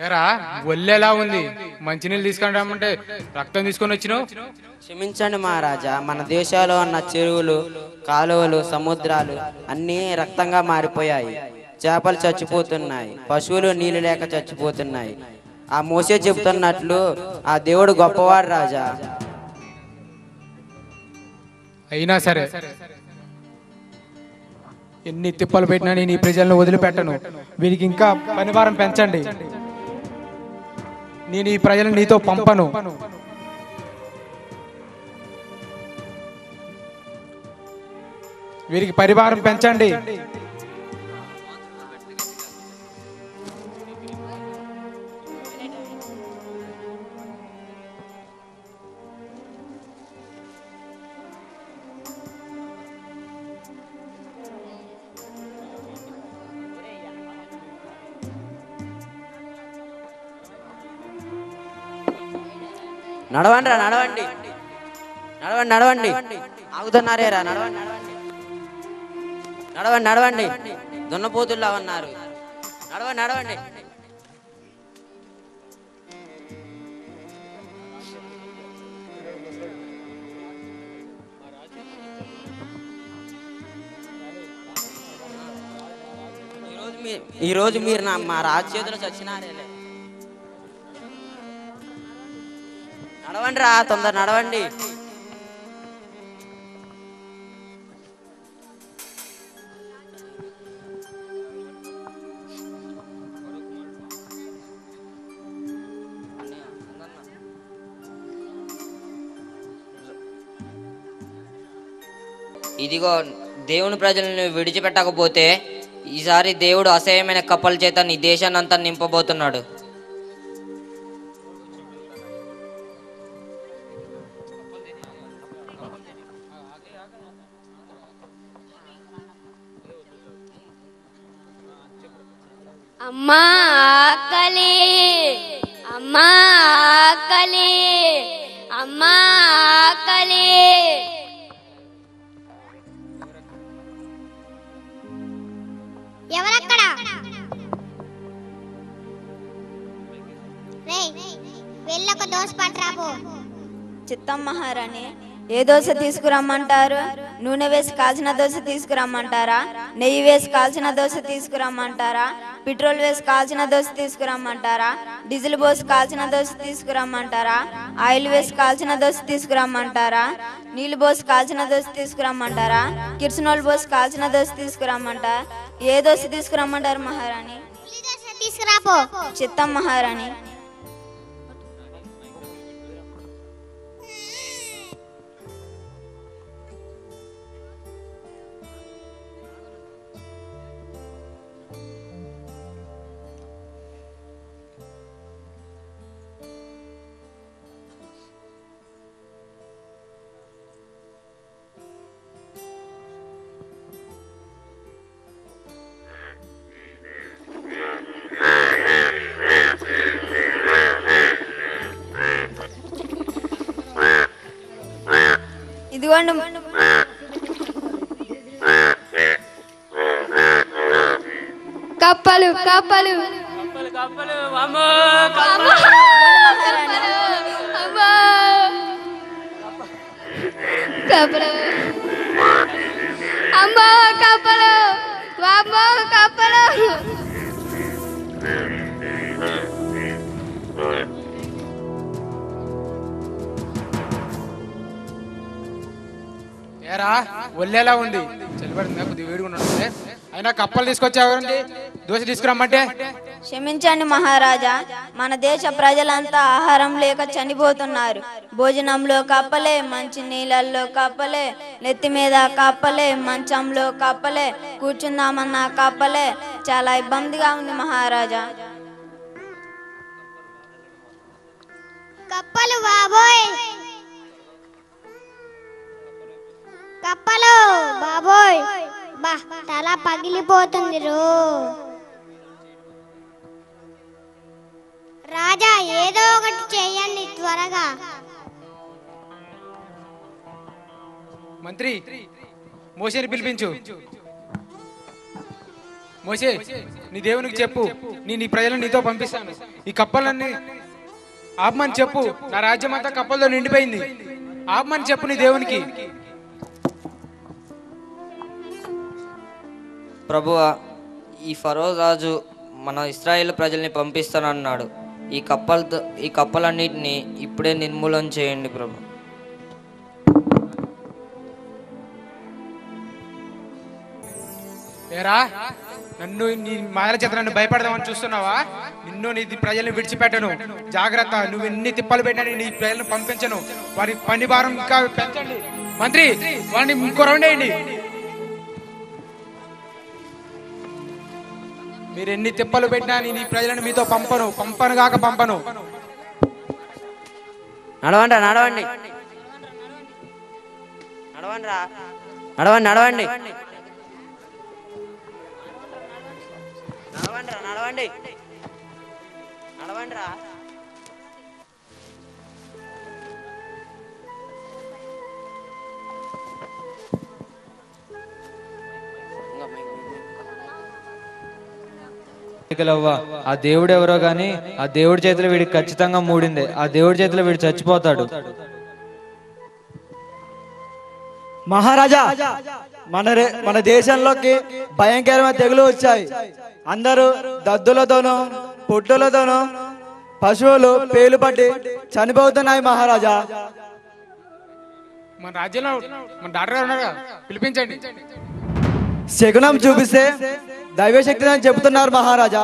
ఏరా, ఒళ్ళెలా ఉంది? మంచినీళ్ళు తీసుకొని రమ్మంటే రక్తం తీసుకొని వచ్చినావు. క్షమించండి మహారాజా, మన దేశంలో ఉన్న చెరువులు, కాలువలు, సముద్రాలు అన్నీ రక్తంగా మారిపోయాయి. చేపలు చచ్చిపోతున్నాయి, పశువులు నీళ్లు లేక చచ్చిపోతున్నాయి. ఆ మోసే చెబుతున్నట్లు ఆ దేవుడు గొప్పవాడు రాజా. అయినా సరే, ఎన్ని తిప్పలు పెట్టినా నేను ఈ ప్రజలను వదిలిపెట్టను. వీరికి ఇంకా పనివారం పెంచండి. నేను ఈ ప్రజలను నీతో పంపను. వీరికి పరివారం పెంచండి. నడవండి రా, నడవండి, నడవండి, నడవండి. ఆగుతున్నారేరా? నడవండి, నడవండి, నడవండి. దున్నపోతుల్లా ఉన్నారు. నడవండి, నడవండి. ఈరోజు మీరు మా రాజు చేతిలో చచ్చినారేలే. నడవండి రా, తొందర నడవండి. ఇదిగో దేవుని ప్రజలను విడిచిపెట్టకపోతే ఈసారి దేవుడు అసహ్యమైన కప్పల చేత నీ దేశాన్ని అంతా నింపబోతున్నాడు. అమ్మా ఆకలి, అమ్మా ఆకలి, అమ్మా ఆకలి. ఎవరక్కడ? వెళ్ళొక దోశ పట్టరాబో. చిత్తం మహారాణి, ఏ దోశ తీసుకురమ్మంటారు? నూనె వేసి కాల్చిన దోశ తీసుకురమ్మంటారా? నెయ్యి వేసి కాల్చిన దోశ తీసుకురమ్మంటారా? పెట్రోల్ వేసి కాల్చిన దోశ తీసుకురమ్మంటారా? డీజిల్ పోసి కాల్చిన దోశ తీసుకురమ్మంటారా? ఆయిల్ వేసి కాల్చిన దోశ తీసుకురమ్మంటారా? నీళ్లు పోసి కాల్చిన దోశ తీసుకురమ్మంటారా? కిరసనాయిల్ పోసి కాల్చిన దోశ తీసుకురమ్మంటారా? ఏ దోశ తీసుకురమ్మంటారు మహారాణి? తీసుకురాపో. చిత్తం మహారాణి. ఇదిగోండి కప్పలు కప్పలు కప్పలు, అమ్మో కప్పలు, వామ్మో కప్పలు. ఏరా ఒళ్ళేలా ఉంది, చలిపడింది, కొద్దిగా వేడిగా ఉన్నట్టుంది. అయినా కప్పలు తీసుకొచ్చావండి, దోశ తీసుకురమ్మంటే. క్షమించండి మహారాజా, మన దేశ ప్రజలంతా ఆహారం లేక చనిపోతున్నారు. భోజనంలో కప్పలే, మంచి నీళ్ళల్లో కప్పలే, నెత్తి మీద కప్పలే, మంచంలో కప్పలే, కూర్చుందామన్నా కప్పలే. చాలా ఇబ్బందిగా ఉంది మహారాజా. కప్పలు బాబోయ్, కప్పలు బాబోయ్, బా తల పగిలిపోతుంది రో. రాజా ఏదో ఒకటి చేయండి త్వరగా. మంత్రి మోషేని పిలిపించు. మోషే, నీ దేవునికి చెప్పు, నీ ప్రజలను నీతో పంపిస్తాను. ఈ కప్పలన్నీ ఆపమని చెప్పు. నా రాజ్యం అంతా కప్పలతో నిండిపోయింది. ఆపమని చెప్పు నీ దేవునికి. ప్రభువా, ఈ ఫరో రాజు మన ఇశ్రాయేలు ప్రజల్ని పంపిస్తానన్నాడు. ఈ కప్పలన్నిటిని ఇప్పుడే నిర్మూలన చేయండి ప్రభు. ఏరా, నన్ను నీ మాయల చేత నన్ను భయపడదామని చూస్తున్నావా? నిన్ను నీ ప్రజల్ని విడిచిపెట్టను. జాగ్రత్త, నువ్వు ఎన్ని తిప్పలు పెట్టని నీ ప్రజలను పంపించను. వారి పని భారం ఇంకా పెంచండి. మంత్రి, వాడిని ఇంకో రౌండ్ వేయండి. మీరు ఎన్ని తిప్పలు పెట్టినా నీ ప్రజలను మీతో పంపను కాక పంపను. నడవండి నడవండి నడవండి రా, నడవండి నడవండి నడవండి రా, నడవండి నడవండి రా. ఆ దేవుడు ఎవరో గాని ఆ దేవుడి చేతిలో వీడికి ఖచ్చితంగా మూడిందే. ఆ దేవుడి చేతిలో వీడు చచ్చిపోతాడు. మహారాజా మన దేశంలోకి భయంకరమైన తెగులు వచ్చాయి. అందరూ దద్దులతోనూ పుట్టులతోనూ పశువులు పేలు పట్టి చనిపోతున్నాయి మహారాజా. మన రాజ్యంలో మన డాక్టర్ గారు ఉన్నారు, పిలిపించండి. శకునం చూపిస్తే దైవశక్తి అని చెబుతున్నారు మహారాజా.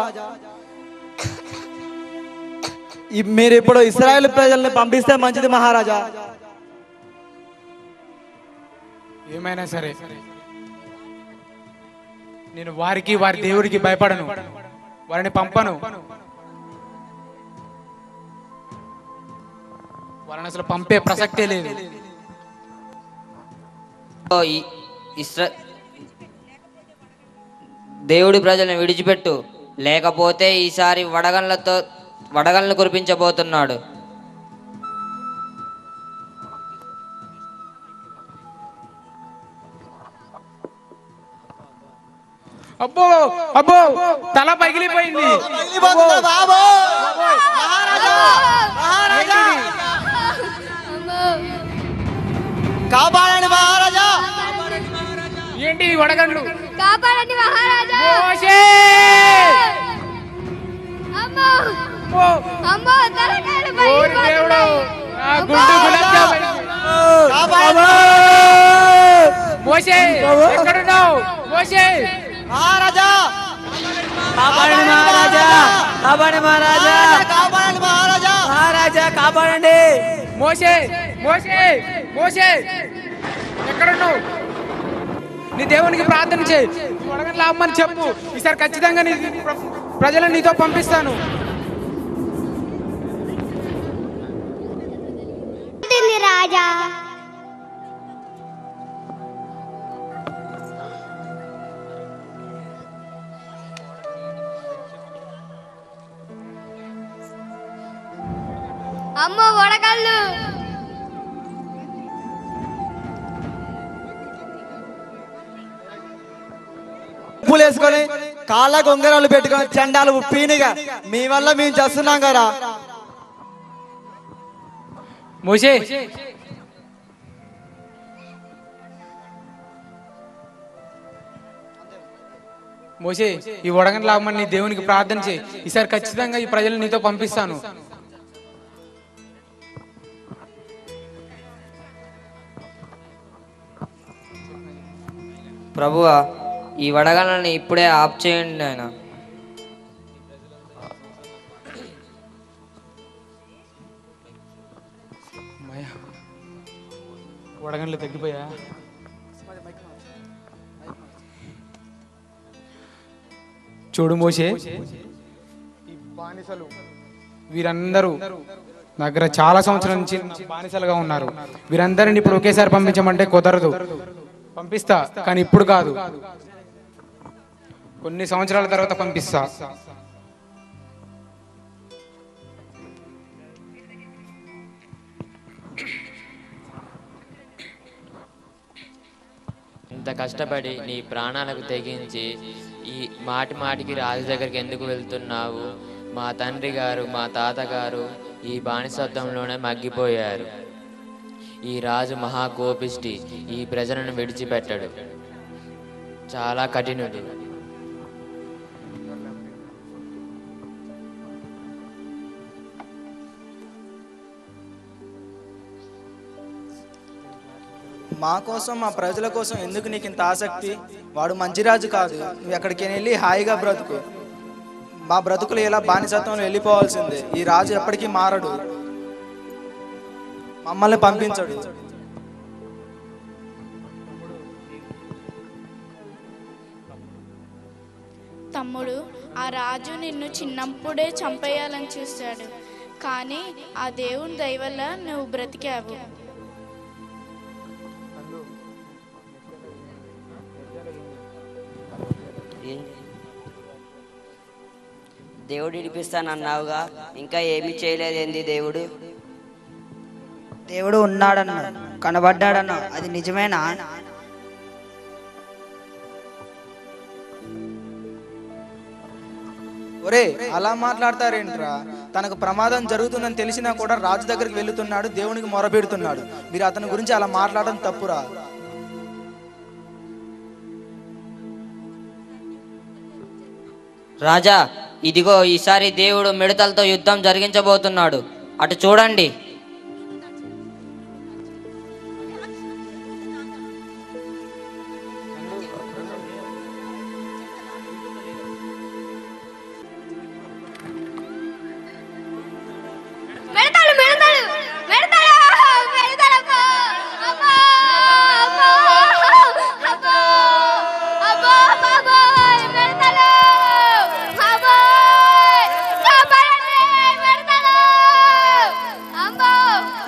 మీరు ఇప్పుడు ఇశ్రాయేల్ ప్రజల్ని పంపిస్తే మంచిది మహారాజా. ఏమైనా సరే నేను వారికి వారి దేవుడికి భయపడను, వారిని పంపను. వారిని అసలు పంపే ప్రసక్తే లేదు. దేవుడి ప్రజలను విడిచిపెట్టు, లేకపోతే ఈసారి వడగళ్ళను కురిపించబోతున్నాడు. అబ్బో అబ్బో తల పగిలిపోయింది. కాపాడండి మహారాజా. ఏంటి వడగండ్లు? కాపాడండి మహారాజా. అమ్మో అమ్మో తలకాయలు పగిలిపోతున్నాయి. మోషే ఎక్కడున్నావు? మోషే మహారాజా కాపాడండి మహారాజా, కాపాడండి మహారాజా, కాపాడండి మహారాజా, మహారాజా కాపాడండి. మోషే మోషే మోషే ఎక్కడున్నావు? నీ దేవునికి ప్రార్థన చేయి, వడగండ్ల ఆపమని చెప్పు. ఈసారి ఖచ్చితంగా నీ ప్రజలను నీతో పంపిస్తాను. రాజా అమ్మో వడగళ్ళు. పూలు వేసుకొని కాళ్ళ గొంగరాలు పెట్టుకొని చండాలు పీనిగా మీ వల్ల మేము చేస్తున్నాం కదా. మోషే మోషే ఈ వడగండ్ల ఆపమని నీ దేవునికి ప్రార్థన చేయి. ఈసారి ఖచ్చితంగా ఈ ప్రజలను నీతో పంపిస్తాను. ప్రభువా, ఈ వడగళ్ళని ఇప్పుడే ఆఫ్ చేయండి ఆయన. వడగండ్లు తగ్గిపోయా? చూడు మోషే, ఈ బానిసలు వీరందరూ దగ్గర చాలా సంవత్సరాల నుంచి బానిసలుగా ఉన్నారు. వీరందరిని ఇప్పుడు ఒకేసారి పంపించమంటే కుదరదు. పంపిస్తా, కానీ ఇప్పుడు కాదు, కొన్ని సంవత్సరాల తర్వాత పంపిస్తా. ఇంత కష్టపడి నీ ప్రాణాలకు తెగించి ఈ మాటి మాటికి రాజు దగ్గరికి ఎందుకు వెళ్తున్నావు? మా తండ్రి గారు, మా తాతగారు ఈ బానిసత్వంలోనే మగ్గిపోయారు. ఈ రాజు మహాకోపిష్టి, ఈ ప్రజలను విడిచిపెట్టడు, చాలా కఠినుడు. మా కోసం, మా ప్రజల కోసం ఎందుకు నీకు ఇంత ఆసక్తి? వాడు మంచి రాజు కాదు. నువ్వు ఎక్కడికి వెళ్ళి హాయిగా బ్రతుకు. మా బ్రతుకులు ఇలా బానిసత్వంలో వెళ్ళిపోవాల్సిందే. ఈ రాజు ఎప్పటికీ మారడు, మమ్మల్ని పంపించడు. తమ్ముడు, ఆ రాజు నిన్ను చిన్నప్పుడే చంపేయాలని చూశాడు, కానీ ఆ దేవుని దయ వల్ల నువ్వు బ్రతికావు. దేవుడు ఇడిపిస్తానన్నావుగా, ఇంకా ఏమీ చేయలేదేంది దేవుడు? దేవుడు ఉన్నాడన్నా, కనబడ్డాడన్నా, అది నిజమేనా? ఒరే, అలా మాట్లాడతారేంట్రా? తనకు ప్రమాదం జరుగుతుందని తెలిసినా కూడా రాజు దగ్గరికి వెళ్తున్నాడు, దేవునికి మొరపెడుతున్నాడు. మీరు అతని గురించి అలా మాట్లాడడం తప్పురా. రాజా, ఇదిగో ఈసారి దేవుడు మిడతలతో యుద్ధం జరిగించబోతున్నాడు. అటు చూడండి.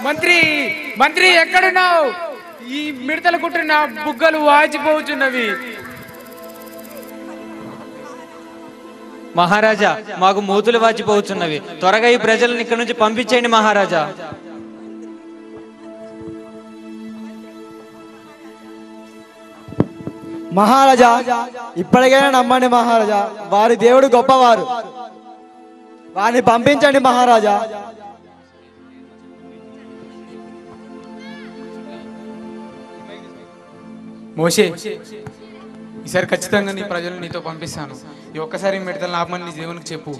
మంత్రి మంత్రి ఎక్కడున్నావు? ఈ మిడతలు కుట్టిన బుగ్గలు వాచిపోతున్నవి. మహారాజా, మాకు మూతులు వాచిపోతున్నవి. త్వరగా ఈ ప్రజలను ఇక్కడ నుంచి పంపించేయండి మహారాజా. మహారాజా, ఇప్పటికైనా నమ్మండి మహారాజా, వారి దేవుడు గొప్పవారు. వారిని పంపించండి మహారాజా. మోషే, ఈసారి ఖచ్చితంగా నీ ప్రజలను నీతో పంపిస్తాను. ఈ ఒక్కసారి మిడతలను ఆపమని నీ దేవునికి చెప్పు.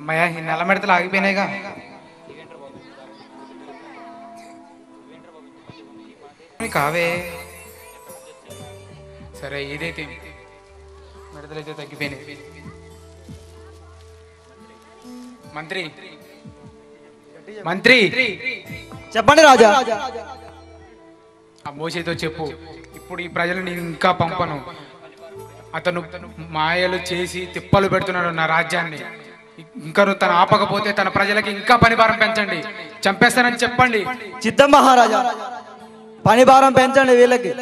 అమ్మయ్య, ఈ నెల మిడతలు ఆగిపోయినాయిగా. కావే, సరే ఏదైతే మిడతలైతే తగ్గిపోయినాయి. మంత్రి మంత్రి చెప్పండి రాజా. ఆ మోషేతో చెప్పు, ఇప్పుడు ఈ ప్రజలను ఇంకా పంపను. అతను మాయలు చేసి తిప్పలు పెడుతున్నాడు నా రాజ్యాన్ని. ఇంకా తను ఆపకపోతే తన ప్రజలకి ఇంకా పని భారం పెంచండి, చంపేస్తానని చెప్పండి. చిత్తం మహారాజా, పని భారం పెంచండి వీళ్ళకి.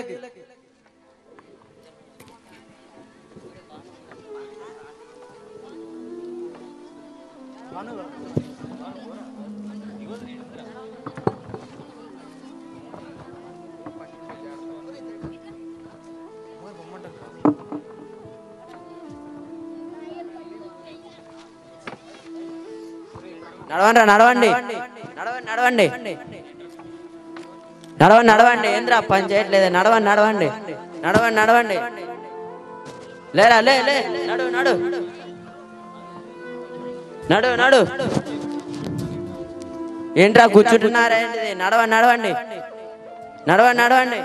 నడవండి నడవండి నడవండి నడవండి నడవండి నడవండి. ఏంద్రా పని చేయట్లేదు? నడవండి నడవండి నడవండి నడవండి. లేరా లే లే, నడు నడు నడు నడు. ఏంట్రా కూర్చుంటున్నారా ఏంటిది? నడవండి నడవండి నడవండి నడవండి.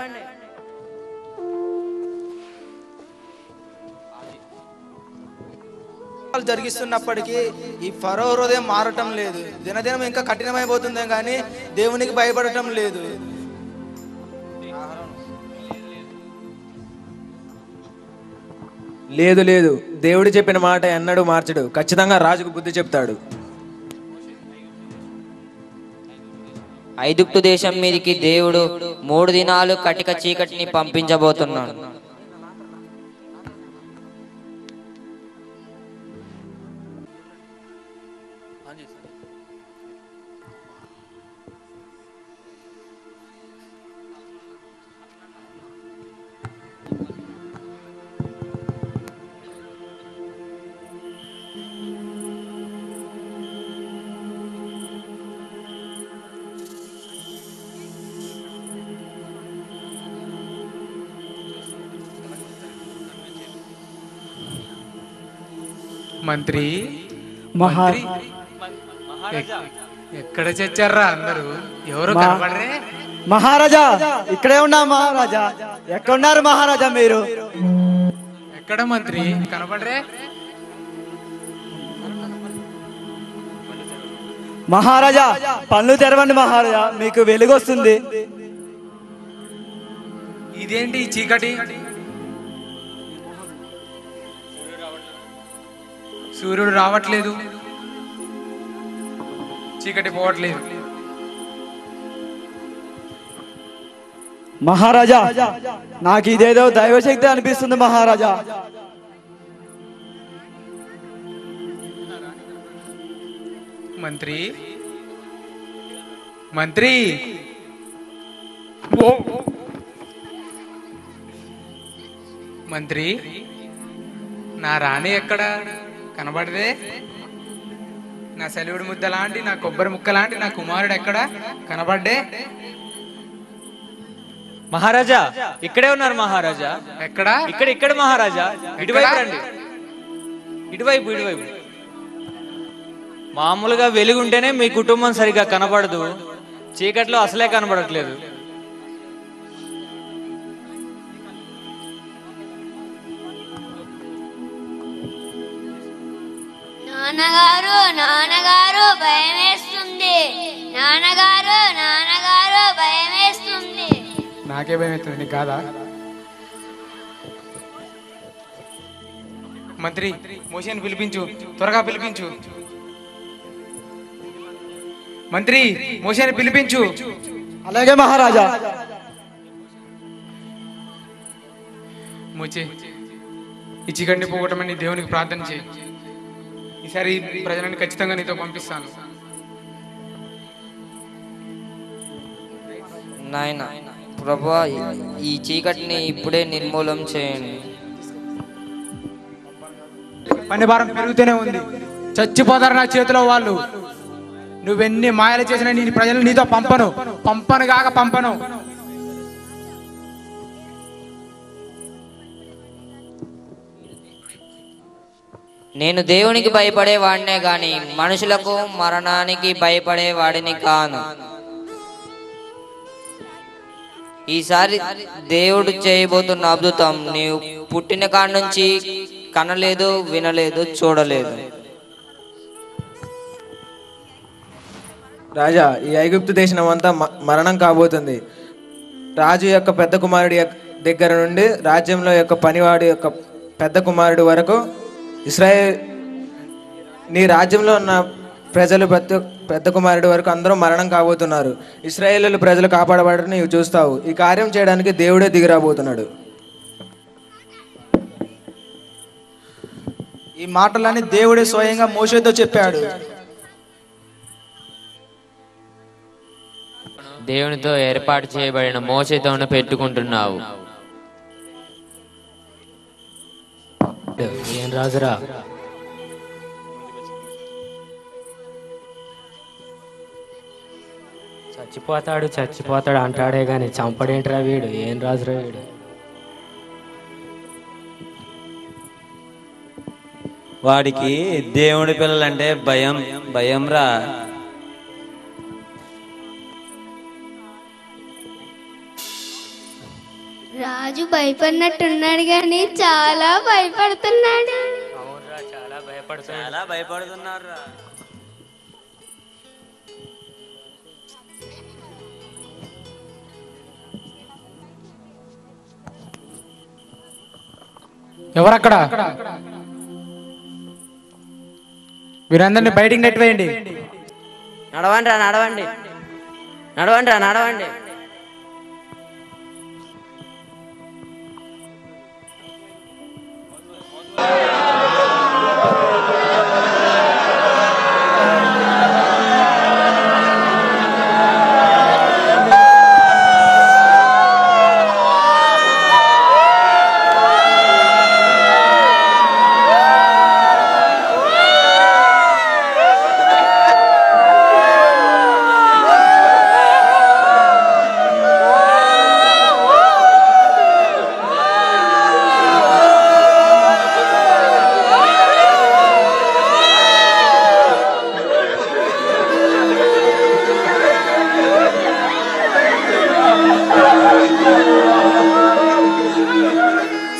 జరిగిస్తున్నప్పటికీ ఈ ఫరో హృదయం మారటం లేదు. దినదినం ఇంకా కఠినమైపోతుందే కానీ దేవునికి భయపడటం లేదు. లేదు లేదు, దేవుడు చెప్పిన మాట ఎన్నడూ మార్చడు. ఖచ్చితంగా రాజుకు బుద్ధి చెప్తాడు. ఐగుప్తు దేశం మీదికి దేవుడు 3 దినాలు కటిక చీకటిని పంపించబోతున్నాడు. మంత్రి మహారాజా, ఎక్కడ చచ్చారా అందరూ? ఎవరు కనబడరే? మహారాజా ఇక్కడే ఉన్నా మహారాజా. ఎక్కడున్నారు మహారాజా మీరు? ఎక్కడ మంత్రి కనబడరే? మహారాజా పళ్ళు తెరవండి మహారాజా, మీకు వెలుగొస్తుంది. ఇదేంటి ఈ చీకటి? సూర్యుడు రావట్లేదు, చీకటి పోవట్లేదు. మహారాజా నాకు ఇదేదో దైవశక్తి అనిపిస్తుంది మహారాజా. మంత్రి మంత్రి, ఓ మంత్రి, నా రాణి ఎక్కడ కనబడదే? నా సెలవుడి ముద్ద లాంటి, నా కొబ్బరి ముక్క లాంటి నా కుమారుడు ఎక్కడ కనబడ్డే? మహారాజా ఇక్కడే ఉన్నారు మహారాజా. ఎక్కడ? ఇక్కడ ఇక్కడ మహారాజా. ఇటువైపు రండి. ఇటువైపు ఇటువైపు. మామూలుగా వెలుగుంటేనే మీ కుటుంబం సరిగా కనబడదు, చీకట్లో అసలే కనబడట్లేదు. నాన్నగారు నాన్నగారు భయం వేస్తుంది. నాన్నగారు నాన్నగారు భయం వేస్తుంది. నాకే భయం అవుతుంది, నీకు కాదా? మంత్రి, మోషేని పిలిపించు, త్వరగా పిలిపించు. మంత్రి, మోషేని పిలిపించు. అలాగే మహారాజా. మోచే, ఈ చీకటిని పోగొట్టమని దేవునికి ప్రార్థన చేయి. ఈసారి ప్రజలను ఖచ్చితంగా నీతో పంపిస్తాను. నాయన ప్రభువా, ఈ చీకటిని ఇప్పుడే నిర్మూలం చేయండి. పని భారం పెరుగుతూనే ఉంది, చచ్చిపోతారు నా చేతిలో వాళ్ళు. నువ్వెన్ని మాయలు చేసినా నేను ప్రజలు నీతో పంపను కాక పంపను. నేను దేవునికి భయపడేవాడినే గాని మనుషులకు మరణానికి భయపడేవాడిని కాను. ఈసారి దేవుడు చేయబోతున్న అద్భుతం నీవు పుట్టిన కాడ నుంచి కనలేదు, వినలేదు, చూడలేదు. రాజా, ఈ ఐగుప్తు దేశం అంతా మరణం కాబోతుంది. రాజు యొక్క పెద్ద కుమారుడి దగ్గర నుండి రాజ్యంలో యొక్క పనివాడి యొక్క పెద్ద కుమారుడి వరకు నీ రాజ్యంలో ఉన్న ప్రజలు పెద్ద కుమారుడి వరకు అందరూ మరణం కాబోతున్నారు. ఇశ్రాయేలు ప్రజలు కాపాడబడని నీవు చూస్తావు. ఈ కార్యం చేయడానికి దేవుడే దిగిరాబోతున్నాడు. ఈ మాటలన్నీ దేవుడే స్వయంగా మోషేతో చెప్పాడు. దేవునితో ఏర్పాటు చేయబడిన మోషేతోనే పెట్టుకుంటున్నావు. ఏం రాజురా, చచ్చిపోతాడు అంటాడే గాని చంపడేంట్రా వీడు? ఏం రాజురా వీడు? వాడికి దేవుడి పిల్లలంటే భయం రా. రాజు భయపడినట్టున్నాడు కానీ చాలా భయపడుతున్నాడు. చాలా భయపడుతున్నారు రా. ఎవరక్కడ? వీరందరినీ బయటికి నెట్టివేయండి. నడవండి రా, నడవండి, నడవండి రా, నడవండి.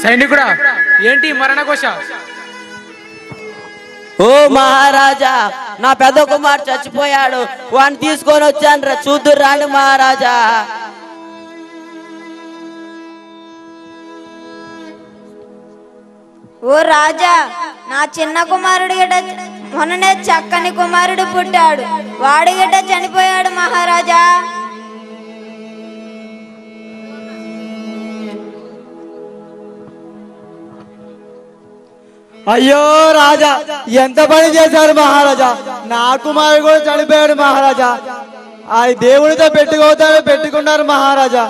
సైనికుడా, ఏంటి మరణఘోష? ఓ మహారాజా, నా పెద్ద కుమార్ చచ్చిపోయాడు, వాడిని తీసుకొని వచ్చాను రా, చూద్దురు రాండి మహారాజా. ఓ రాజా, నా చిన్న కుమారుడు గిట మొన్ననే చక్కని కుమారుడు పుట్టాడు, వాడి గిట చనిపోయాడు మహారాజా. అయ్యో రాజా, ఎంత పని చేశారు మహారాజా. నా కుమారుడు కూడా చనిపోయాడు మహారాజా. ఆ దేవుడితో పెట్టుకున్నారు మహారాజా.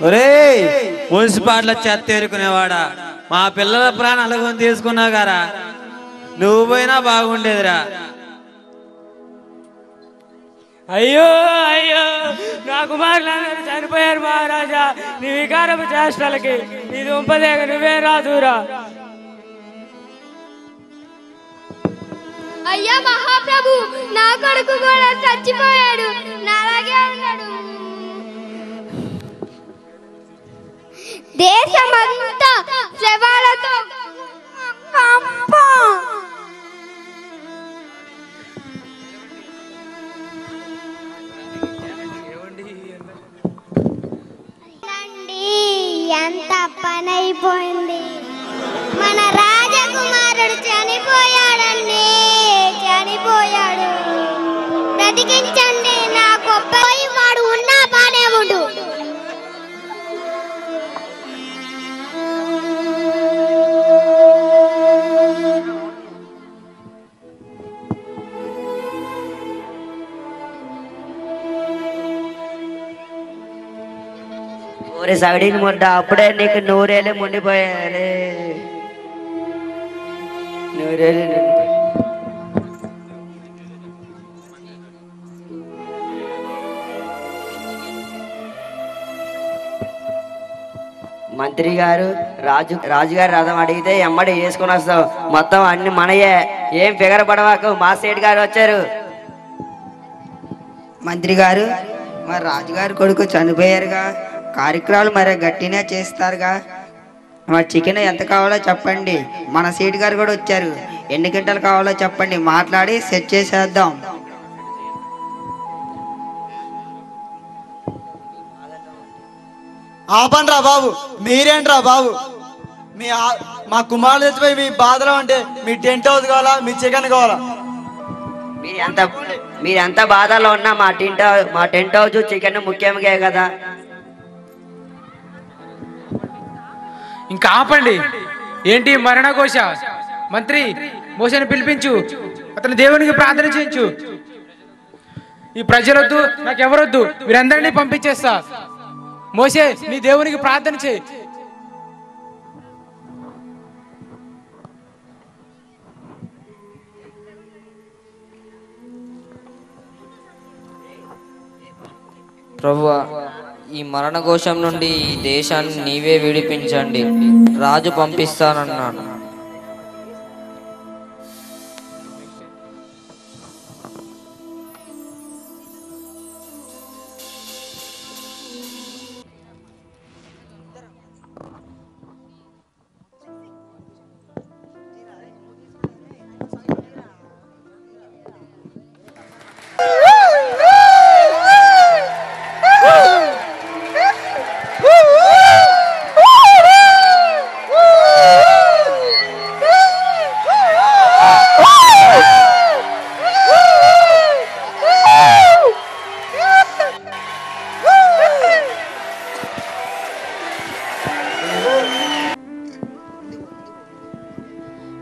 ఒరేయ్ మున్సిపాలిటీలో చెత్త ఏరుకునేవాడా, మా పిల్లల ప్రాణాలు కొని తీసుకున్నావు గారా, నువ్వు పోయినా బాగుండేదిరా. అయ్యో అయ్యో, నా కుమారులందరూ చనిపోయారు మహారాజా. నీ వికారపు చేష్టలకి నీ దుంపదేగ నువ్వే రాదురా. అయ్యా మహాప్రభు, నా కొడుకు కూడా చచ్చిపోయాడు, నాలాగే ఉన్నాడు. దేశమంతా శవాలతో కంపం. ఎంత పని అయిపోయింది. మన రాజకుమారుడు చనిపోయాడండి, చనిపోయాడు. బ్రతికించండి నా గొప్ప. వాడు ఉన్నా బానే ఉండు. ఊరి సగడిని ముద్ద అప్పుడే నీకు నూరేళ్ళు ముండిపోయారే, నూరేళ్ళు. మంత్రి గారు రాజుగారి రథం అడిగితే ఎమ్మడి వేసుకుని వస్తావు. మొత్తం అన్ని మనయే, ఏం ఫిగర్ పడవాకు. మా సేట్ గారు వచ్చారు. మంత్రి గారు, మరి రాజుగారి కొడుకు చనిపోయారుగా, కార్యక్రమాలు మరి గట్టినే చేస్తారుగా. మరి చికెన్ ఎంత కావాలో చెప్పండి. మన సీట్ గారు కూడా వచ్చారు. ఎన్ని గంటలు కావాలో చెప్పండి, మాట్లాడి సెట్ చేసేద్దాం. ఆపండ్రా బాబు, మీరేంట్రా బాబు, మా కుమారుడు తెచ్చిపోయి మీ బాధలో ఉంటే మీ టెంట్ హౌస్ కావాలా, మీ చికెన్ కావాలా? మీరు ఎంత బాధలో ఉన్నా మా టెంట్ హౌస్ చికెన్ ముఖ్యంగా కదా. ఇంకా ఆపండి. ఏంటి మరణఘోష? మంత్రి మోషని పిలిపించు, అతను దేవునికి ప్రార్థన చేయించు. ఈ ప్రజలొద్దు, నాకెవరొద్దు, వీరందరినీ పంపించేస్తా. మోషే, నీ దేవునికి ప్రార్థన చేయి. ప్రభువా, ఈ మరణఘోషం నుండి ఈ దేశాన్ని నీవే విడిపించండి. రాజు పంపిస్తానన్నాను.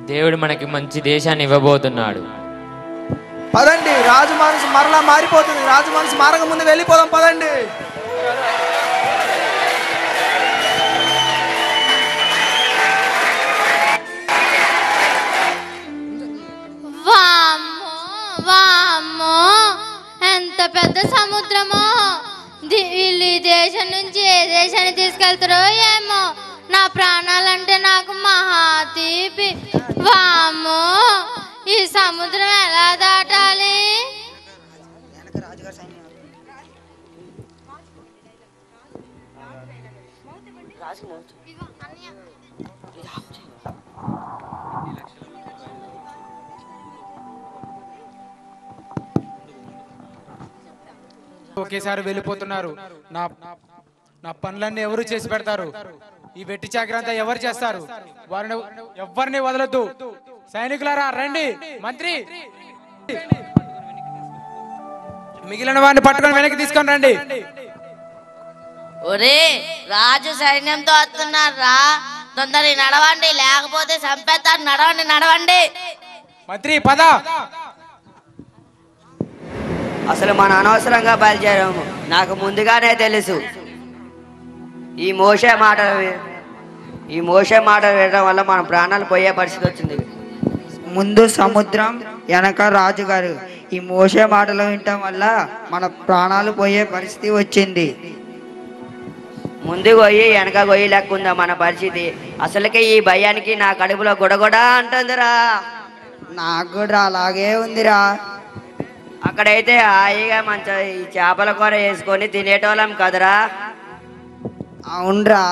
దేవుడు మనకి మంచి దేశాన్ని ఇవ్వబోతున్నాడు. పదండి, రాజు మనసు మరలా మారిపోతుంది. రాజు మనసు మారక ముందు వెళ్ళిపోదాం, పదండి. వామ్మో వామ్మో, ఎంత పెద్ద సముద్రమో. వీళ్ళు ఈ దేశం నుంచి ఏ దేశాన్ని తీసుకెళ్తారో ఏమో. నా ప్రాణాలంటే నాకు మహా తీపి. వామ్మో, ఈ సముద్రం ఎలా దాటాలి? ఒకేసారి వెళ్ళిపోతున్నారు. నా నా పనులన్నీ ఎవరు చేసి పెడతారు? ఈ వెట్టి చాకరంతా ఎవరు చేస్తారు? వారిని ఎవరిని వదలొద్దు. సైనికులారా రండి. మంత్రి, మిగిలిన వారిని పట్టుకొని వెనక్కి తీసుకొని రండి. ఒరే, రాజు సైన్యంతో వస్తున్నారా, తొందరగా నడవండి, లేకపోతే చంపేస్తారు. నడవండి నడవండి. మంత్రి పద. అసలు మన అనవసరంగా బయలుదేరాము, నాకు ముందుగానే తెలుసు. ఈ మోషే మాటలు వినడం వల్ల మన ప్రాణాలు పోయే పరిస్థితి వచ్చింది. ముందు సముద్రం వెనక రాజుగారు. ఈ మోసే మాటలు వినటం వల్ల మన ప్రాణాలు పోయే పరిస్థితి వచ్చింది. ముందు గొయ్యి వెనక గొయ్యి లెక్క ఉందా మన పరిస్థితి. అసలుకే ఈ భయానికి నా కడుపులో గుడగొడ అంటుందిరా. నాకు కూడా అలాగే ఉందిరా. అక్కడైతే హాయిగా మంచి ఈ చేపల కూర వేసుకొని తినేటోళ్ళం కదరా. అవునరా.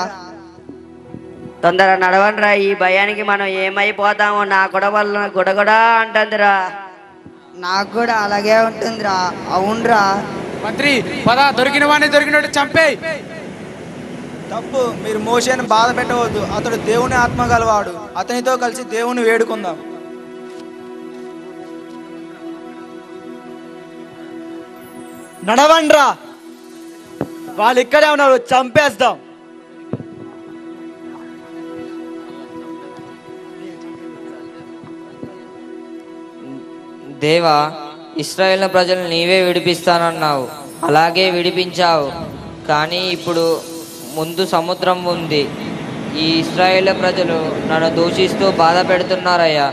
తొందర నడవండిరా, ఈ భయానికి మనం ఏమైపోతామో నా వల్ల గుడగొడ అంటుందిరా. నాకు కూడా అలాగే ఉంటుందిరా. అవునరా. మంత్రి పద, దొరికిన వాడిని దొరికినట్టు చంపేయి. తప్పు, మీరు మోషేని బాధ పెట్టవద్దు. అతడు దేవుని ఆత్మ గలవాడు. అతనితో కలిసి దేవుని వేడుకుందాం. నడవండ్రా, వాళ్ళు ఇక్కడే ఉన్నారు, చంపేస్తాం. దేవా, ఇశ్రాయేలు ప్రజలు నీవే విడిపిస్తానన్నావు, అలాగే విడిపించావు. కానీ ఇప్పుడు ముందు సముద్రం ఉంది. ఈ ఇశ్రాయేలు ప్రజలు నన్ను దూషిస్తూ బాధ పెడుతున్నారయ్యా.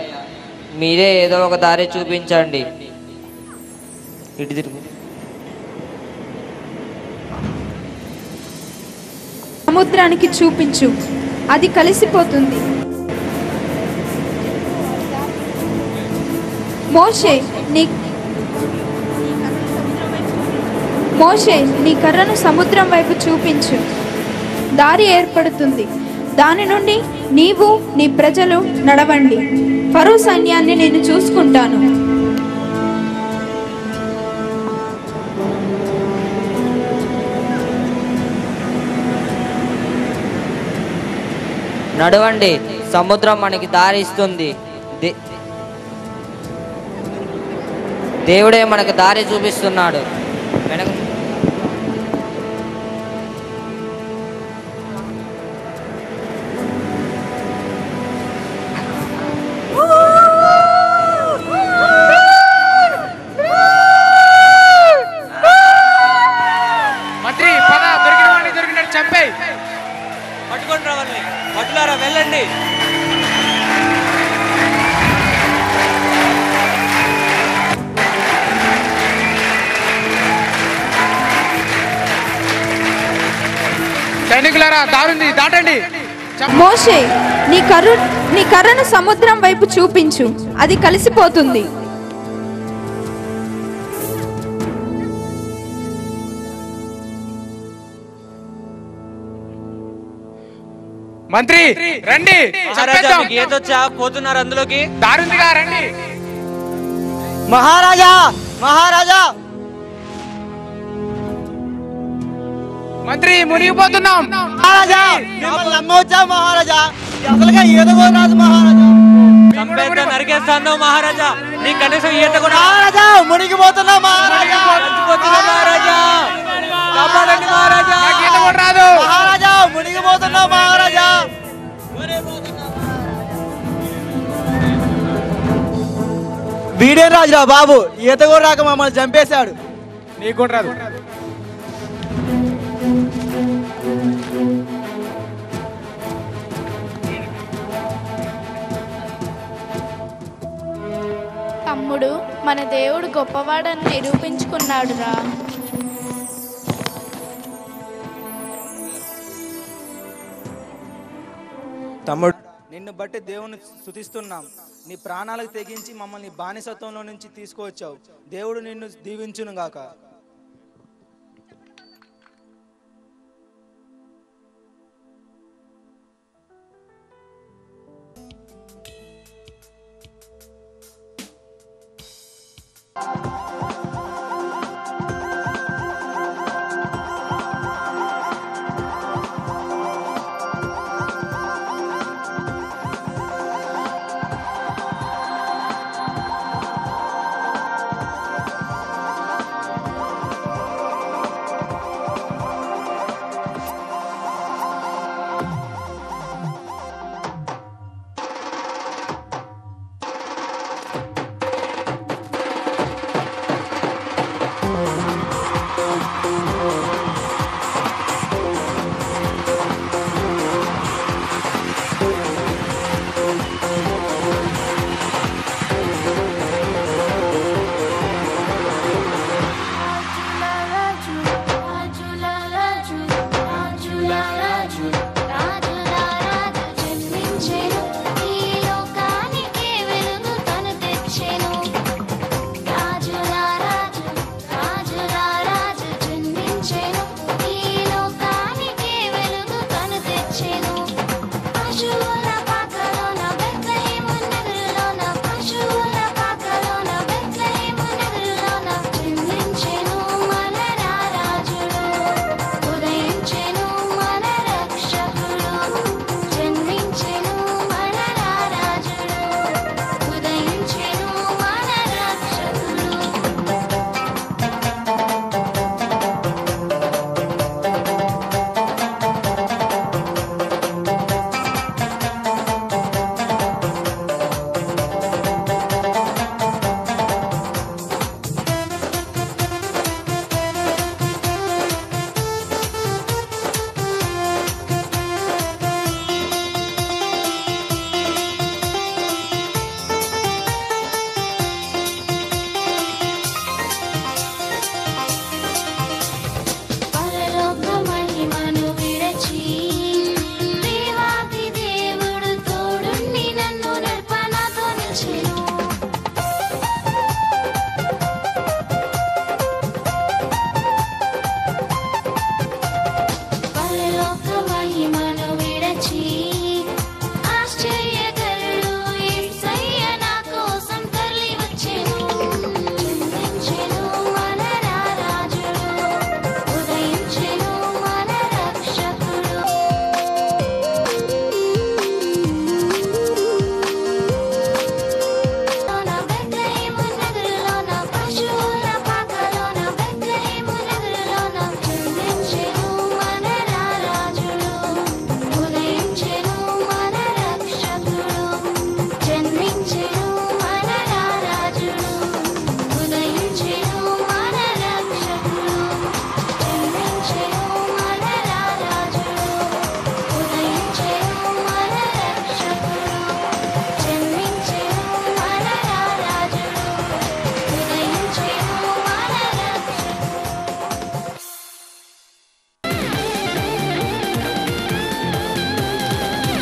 మీరే ఏదో ఒక దారి చూపించండి. ఇటు తిరుగు. సముద్రానికి చూపించు, అది కలిసిపోతుంది. మోషే నీ కర్రను సముద్రం వైపు చూపించు, దారి ఏర్పడుతుంది. దాని నుండి నీవు నీ ప్రజలు నడవండి. ఫరో సైన్యాన్ని నేను చూసుకుంటాను. నడవండి, సముద్రం మనకి దారి ఇస్తుంది. దేవుడే మనకు దారి చూపిస్తున్నాడు. వెనక మంత్రి పద, దొరికిన వాడిని దొరికినట్టు చంపేయి. పట్టుకొని రావాలి, పట్టులారా వెళ్ళండి. సైనికులారా, దారుంది, దాటండి. మోషే నీ కర్రను సముద్రం వైపు చూపించు, అది కలిసిపోతుంది. మంత్రి రండి, ఏదొచ్చా పోతున్నారు అందులోకి. దారుందిగా, రండి. మహారాజా, మహారాజా, మంత్రి మునిగిపోతున్నాం. మహారాజా, మిమ్మల్ని నమ్మవచ్చా మహారాజా? అసలుగా ఈత కూడా రాదు మహారాజా. చంపేస్తా, నరికేస్తాను మహారాజా. నీ కనీసం ఈత కూడా. మహారాజా, మునిగిపోతున్నా మహారాజా. మహారాజా, కాపాడండి మహారాజా. ఈత కూడా రాదు మహారాజా, మునిగిపోతున్నా మహారాజా. వీడేం రాజురా బాబు, ఈత కూడా రాక మమ్మల్ని చంపేశాడు. నీకు కూడా రాదు. తమ్ముడు, మన దేవుడు గొప్పవాడని నిరూపించుకున్నాడురా. తమ్ముడు, నిన్ను బట్టి దేవుని స్తుతిస్తున్నాం. నీ ప్రాణాలకు తెగించి మమ్మల్ని బానిసత్వంలో నుంచి తీసుకువచ్చావు. దేవుడు నిన్ను దీవించును గాక. వచ్చెను రాజుల రాజు రాజుల రాజు జన్మించెను ఈ లోకానికి వెలుగు తను తెచ్చెను పశువుల పాకలోన బెత్లెహేము నగరులోన పశువుల పాకలోన బెత్లెహేము నగరులోన జన్మించెను మన రారాజుడు ఉదయించెను మన రక్షకుడు జన్మించెను మన రారాజుడు ఉదయించెను మన రక్షకుడు పరలోక మహిమను విడచి దేవాది దేవుడు తోడుండి నన్ను నడపనాతో నిలిచెను పరలోక మహిమను విడచి ఆశ్చర్యకరుడు యేసయ్య నా కోసం తరలి వచ్చెను జన్మించెను మన రారాజుడు ఉదయించెను మన రక్షకుడు బెత్లెహేము నగరులోన పశువుల పాకలోన బెత్లెహేము నగరులోన జన్మించెను మన రారాజుడు ఉదయించెను మన రక్షకుడు జన్మించెను మన రారాజుడు ఉదయించెను మన రక్షకుడు జన్మించెను మన రారాజుడు ఉదయించెను మన రక్షకుడు జన్మించెను మన రారాజుడు ఉదయించెను మన రక్షకుడు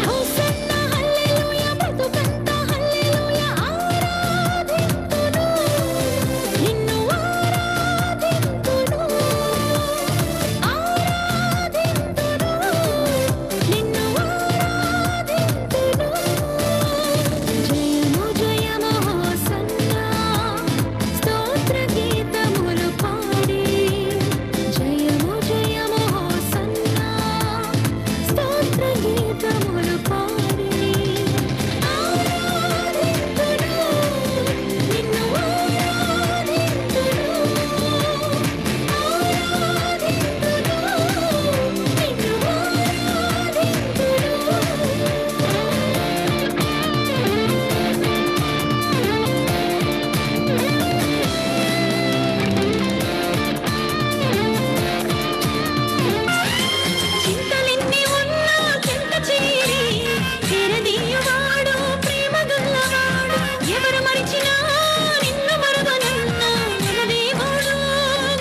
హోసన్నా హల్లెలూయా బ్రతుకంతా హల్లెలూయా ఆరాధింతును నిన్ను ఆరాధింతును ఆరాధింతును నిన్ను ఆరాధింతును జయము జయము హోసన్నా స్తోత్ర గీతములు పాడి జయము జయము హోసన్నా స్తోత్ర గీతములు పాడి ఆరాధింతును నిన్ను ఆరాధింతును చింతలెన్ని ఉన్నా చెంత చేరి తెరదీయువాడు ప్రేమ గల్లవాడు ఎవరు మరిచినా నిన్ను మరువనన్న మన దేవుడు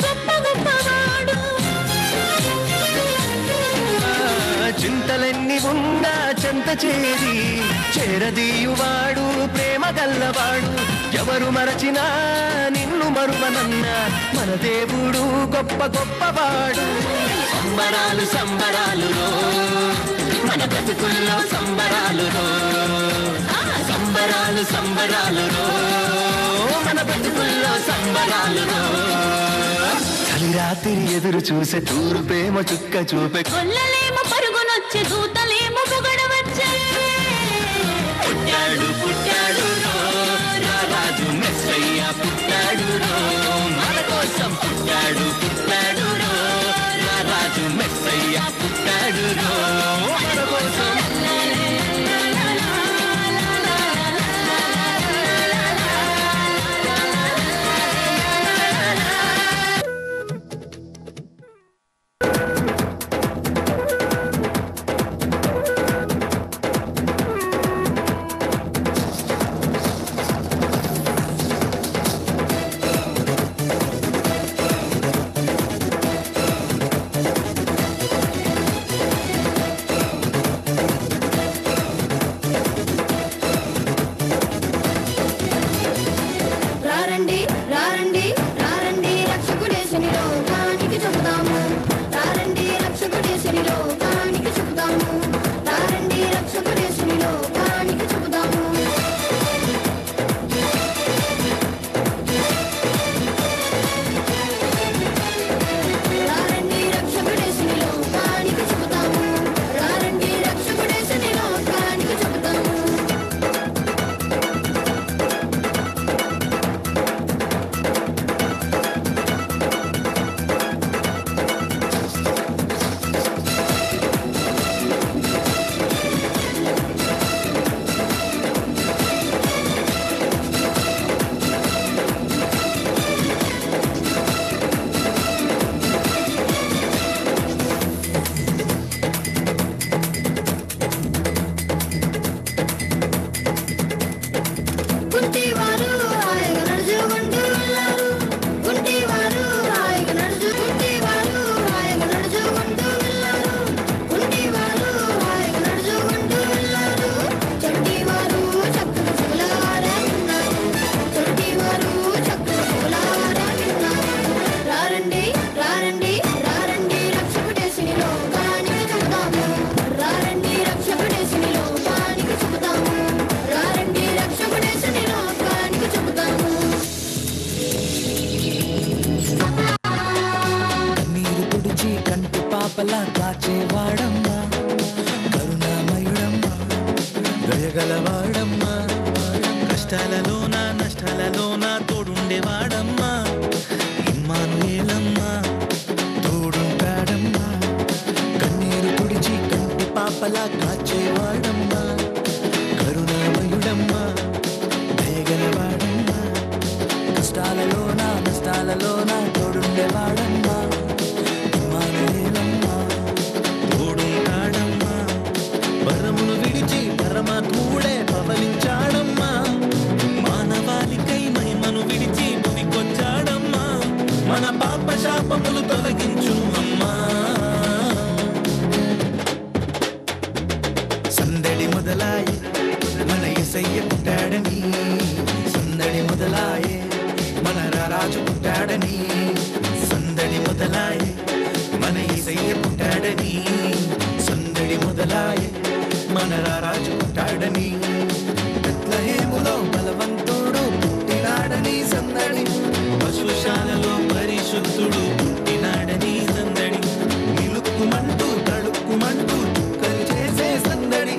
గొప్ప గొప్పవాడు చింతలెన్ని ఉన్నా చెంత చేరి చేరదీయువాడు ప్రేమ గల్లవాడు ఎవరు మరచినా నిన్ను మరువనన్న మన దేవుడు గొప్ప గొప్పవాడు సంబరాలు సంబరాలులో మన బ్రతుకుల్లో సంబరాలులో సంబరాలు సంబరాలులో మన బ్రతుకుల్లో సంబరాలులో చలి రాత్రి ఎదురు చూసే తూర్పేమో చుక్క చూపే కొల్లలేమో పరుగునొచ్చే దూతలేమో పొగడవచ్చే పుట్టాడు పుట్టాడు రో, నా రాజు మెస్సయ్య పుట్టాడు రో, మన కోసం పుట్టాడు పుట్టాడు రో, నా రాజు మెస్సయ్య పుట్టాడు రో, మన కోసం పాపలా కాచేవాడమ్మా కరుణామయుడమ్మా దయగలవాడమ్మా కష్టాలలోన నష్టాలలోన తోడుండేవాడమ్మా ఇమ్మానుయేలమ్మా తోడుంటాడమ్మా కన్నీరు తుడిచి కంటి పాపలా కాచేవాడమ్మా కరుణామయుడమ్మా దయగలవాడమ్మా కష్టాలలోన నష్టాలలోన తోడుండేవాడమ్మా ఇమ్మానుయేలమ్మా తోడుంటాడమ్మా పరమును విడిచి పరమాత్ముడే పవలించాడమ్మా మానవాళికై మహిమను విడిచి భువికొచ్చాడమ్మా మన పాప శాపములు తొలగించు అమ్మా సందడి మొదలాయే మన యేసయ్య పుట్టాడని సందడి మొదలాయే మన రారాజు పుట్టాడని సందడి మొదలాయే మన యేసయ్య పుట్టాడని సందడి మొదలాయే మన రారాజు పుట్టాడని బెత్లెహేములో బలవంతుడు పుట్టినాడని సందడి పశుశాలలో పరిశుద్ధుడు పుట్టినాడని సందడి నిలుక్కుమంటూ తడుక్కుమంటూ చుక్కలు చేసే సందడి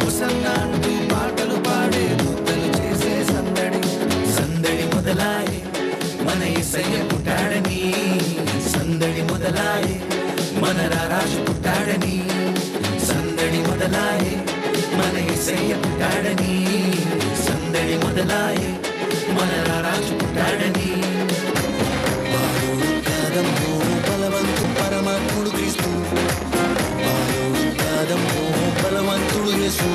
హోసన్నాంటూ పాటలు పాడే దూతలు చేసే సందడి సందడి మొదలాయే మన యేసయ్య పుట్టాడని సందడి మొదలాయే మన రారాజు పుట్టాడని సందడి మొదలాయే మన యేసయ్య పుట్టాడని సందడి మొదలాయే మన రారాజు పుట్టాడని బాలుడు కాదమ్మో బలవంతు పరమాత్ముడు క్రీస్తు బాలుడు కాదమ్మో బలవంతుడు యేసు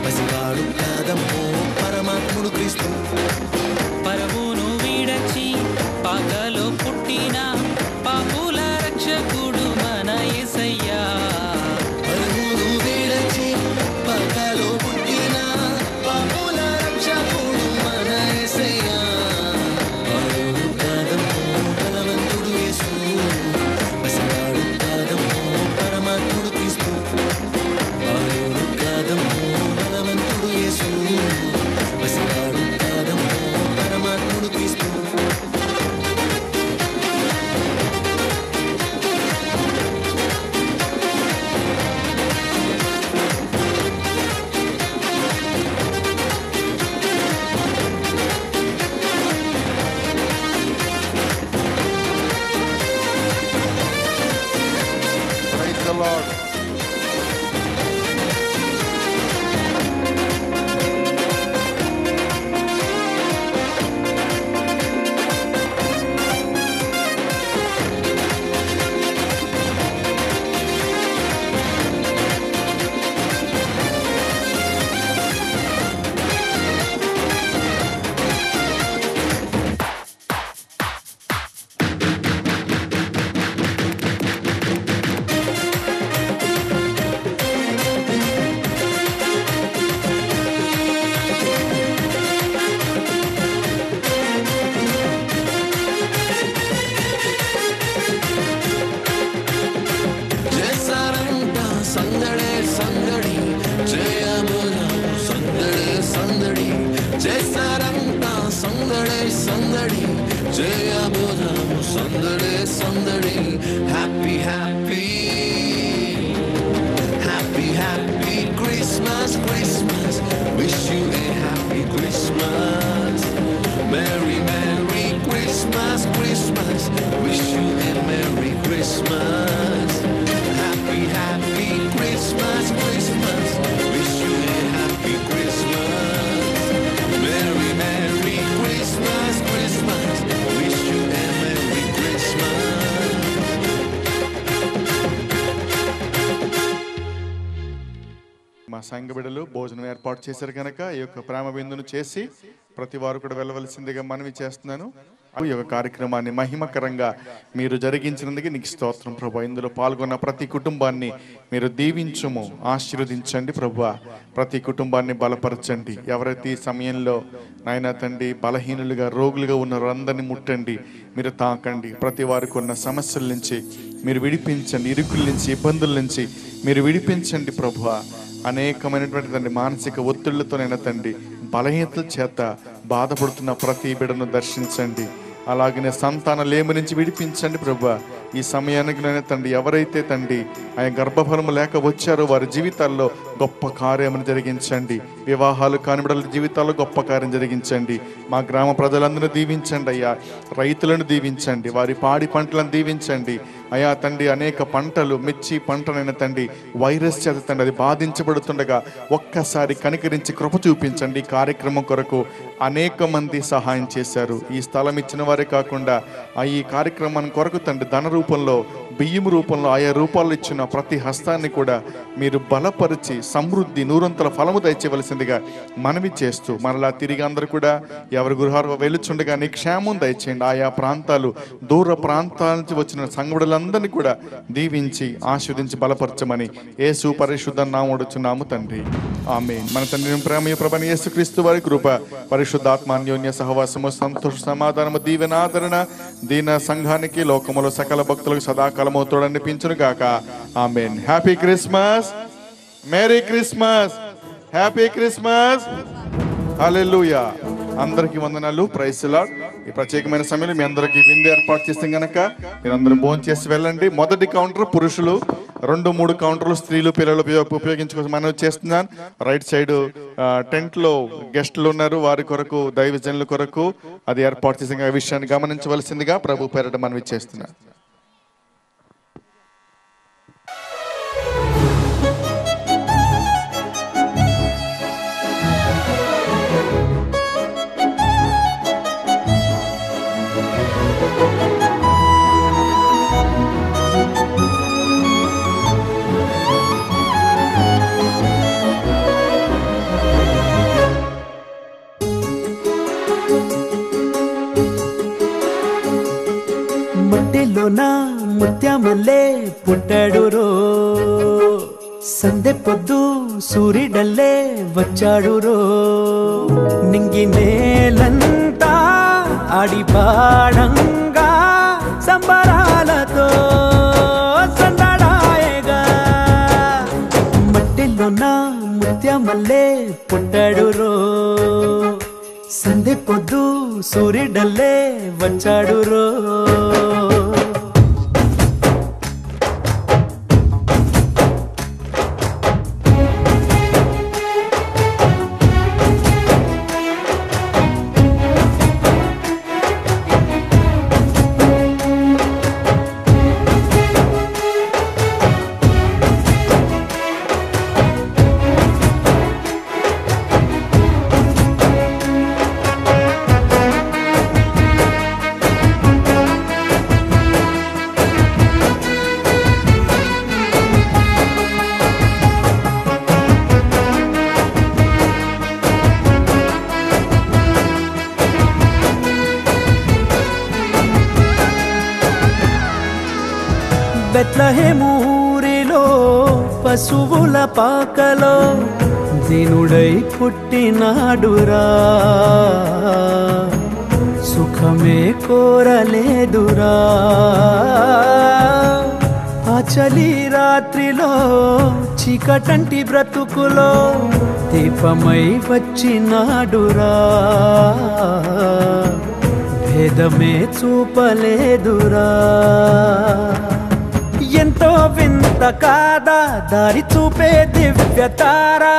పసివాడు కాదమ్మో పరమాత్ముడు క్రీస్తు పరమును వీడచి పాకలో పుట్టిన పాపుల రక్షకుడు మన యేసయ్యా పరమును వీడచి పాకలో పుట్టిన పాపుల రక్షకుడు మన యేసయ్యా బాలుడు కాదమ్మో బలవంతుడు యేసు పసివాడు కాదమ్మో పరమాత్ముడు క్రీస్తు బాలుడు కాదమ్మో బలవంతుడు యేసు పసివాడు కాదమ్మో పరమాత్ముడు క్రీస్తు Praise the Lord. చేసారంట సందడే సందడి చేయబోదాం సందడే సందడి చేసారంట సందడే సందడి చేయబోదాం సందడే సందడి happy happy happy happy Christmas Christmas wish you a happy Christmas merry merry Christmas Christmas wish you a merry Christmas happy happy Christmas Christmas wish you a happy Christmas merry merry Christmas Christmas wish you a merry Christmas మా సంఘ బిడ్డలు భోజనం ఏర్పాటు చేశారు కనుక ఈ యొక్క ప్రేమ విందును చేసి ప్రతి వారు కూడా వెళ్ళవలసిందిగా మనవి చేస్తున్నాను. ఈ యొక్క కార్యక్రమాన్ని మహిమకరంగా మీరు జరిగించినందుకు నీకు స్తోత్రం ప్రభు. ఇందులో పాల్గొన్న ప్రతి కుటుంబాన్ని మీరు దీవించుము, ఆశీర్వదించండి ప్రభు. ప్రతి కుటుంబాన్ని బలపరచండి. ఎవరైతే ఈ సమయంలో నాయనా తండ్రి బలహీనులుగా రోగులుగా ఉన్నారో అందరినీ ముట్టండి, మీరు తాకండి. ప్రతి వారికి ఉన్న సమస్యల నుంచి మీరు విడిపించండి, ఇరుకుల నుంచి ఇబ్బందుల నుంచి మీరు విడిపించండి ప్రభు. అనేకమైనటువంటి తండ్రి మానసిక ఒత్తిళ్లతోనైనా తండ్రి బలహీనతల చేత బాధపడుతున్న ప్రతి బిడ్డను దర్శించండి. అలాగనే సంతాన లేమి నుంచి విడిపించండి ప్రభు. ఈ సమయానికి నేను తండ్రి ఎవరైతే తండ్రి ఆయన గర్భఫలము లేక వచ్చారో వారి జీవితాల్లో గొప్ప కార్యమును జరిగించండి. వివాహాలు కాని బిడ్డల జీవితాల్లో గొప్ప కార్యం జరిగించండి. మా గ్రామ ప్రజలందరినీ దీవించండి అయ్యా. రైతులను దీవించండి, వారి పాడి పంటలను దీవించండి అయ్యా తండ్రి. అనేక పంటలు మిర్చి పంటనైన తండ్రి వైరస్ చేత తండ్రి అది బాధించబడుతుండగా ఒక్కసారి కనికరించి కృప చూపించండి. ఈ కార్యక్రమం కొరకు అనేక మంది సహాయం చేశారు. ఈ స్థలం ఇచ్చిన వారే కాకుండా ఈ కార్యక్రమం కొరకు తండ్రి ధన రూపంలో, బియ్యం రూపంలో, ఆయా రూపాల్లో ఇచ్చిన ప్రతి హస్తాన్ని కూడా మీరు బలపరిచి సమృద్ధి నూరంతల ఫలము దయచేయవలసిందిగా మనవి చేస్తూ మరలా తిరిగి అందరూ కూడా ఎవరి గృహాలు వెలుచుండగా నీ క్షేమం దయచేయండి. ఆయా ప్రాంతాలు దూర ప్రాంతాల నుంచి వచ్చిన సంఘుడులందరినీ కూడా దీవించి ఆశీర్వదించి బలపరచమని యేసు పరిశుద్ధ నామముడుచున్నాము తండ్రి, ఆమేన్. మన తండ్రి ప్రేమ ప్రభువైన యేసుక్రీస్తు వారి కృప, పరిశుద్ధాత్మ అన్యోన్య సహవాసము, సంతోష సమాధానము, దీవెన ఆదరణ దీన సంఘానికి లోకములో సకల భక్తులకు సదాకాలము తోడనిపించును గాక. Amen. Happy Christmas, merry Christmas, happy Christmas, hallelujah. అందరికీ వందనాలు. Praise the Lord. ఈ ప్రత్యేకమైన సమయంలో మీ అందరికి విందు ఏర్పాటు చేస్తాం గనక మీరు అందరూ భోజనం చేసి వెళ్ళండి. మొదటి కౌంటర్ పురుషులు, 2-3 కౌంటర్లు స్త్రీలు పిల్లలు ఉపయోగించుకోవచ్చు మనం చేస్తున్నాను. రైట్ సైడ్ టెంట్ లో గెస్టులు ఉన్నారు, వారి కొరకు దైవజనుల కొరకు అది ఏర్పాటు చేసిన విషయాన్ని గమనించవలసిందిగా ప్రభు పేరట మనవి చేస్తున్నాను. మట్టిలోన ముత్యమల్లే పుట్టాడు రో, సందె పొద్దు సూర్యుడల్లే వచ్చాడు రో. నింగి నేలంతా ఆడిపాడంగా సంబరాలతో సందడాయగా. మట్టిలోన ముత్యమల్లే పుట్టాడు రో, సందె పొద్దు సూర్యుడల్లే వచ్చాడు రో. బెత్లెహేమూరిలో పశువుల పాకలో దీనుడై పుట్టినాడురా, సుఖమే కోరలేదురా. ఆ చలి రాత్రిలో చీకటంటి బ్రతుకులో దీపమై వచ్చినాడురా, భేదమే చూపలేదురా. ఎంతో వింత కాదా దారి చూపే దివ్యతారా,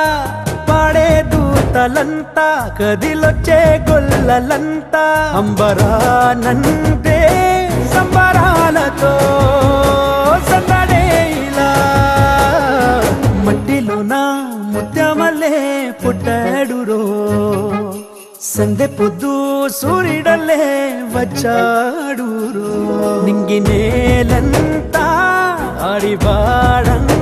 పాడే దూతలంతా కదిలొచ్చే గొల్లలంతా అంబరానందే సంబరాలతో సందడేలా. మట్టిలోన ముత్యమల్లే పుట్టాడు రో, సందె పొద్దు సూర్యుడల్లే వచ్చాడు రో. నింగి నేలంతా ఆడివాడంగా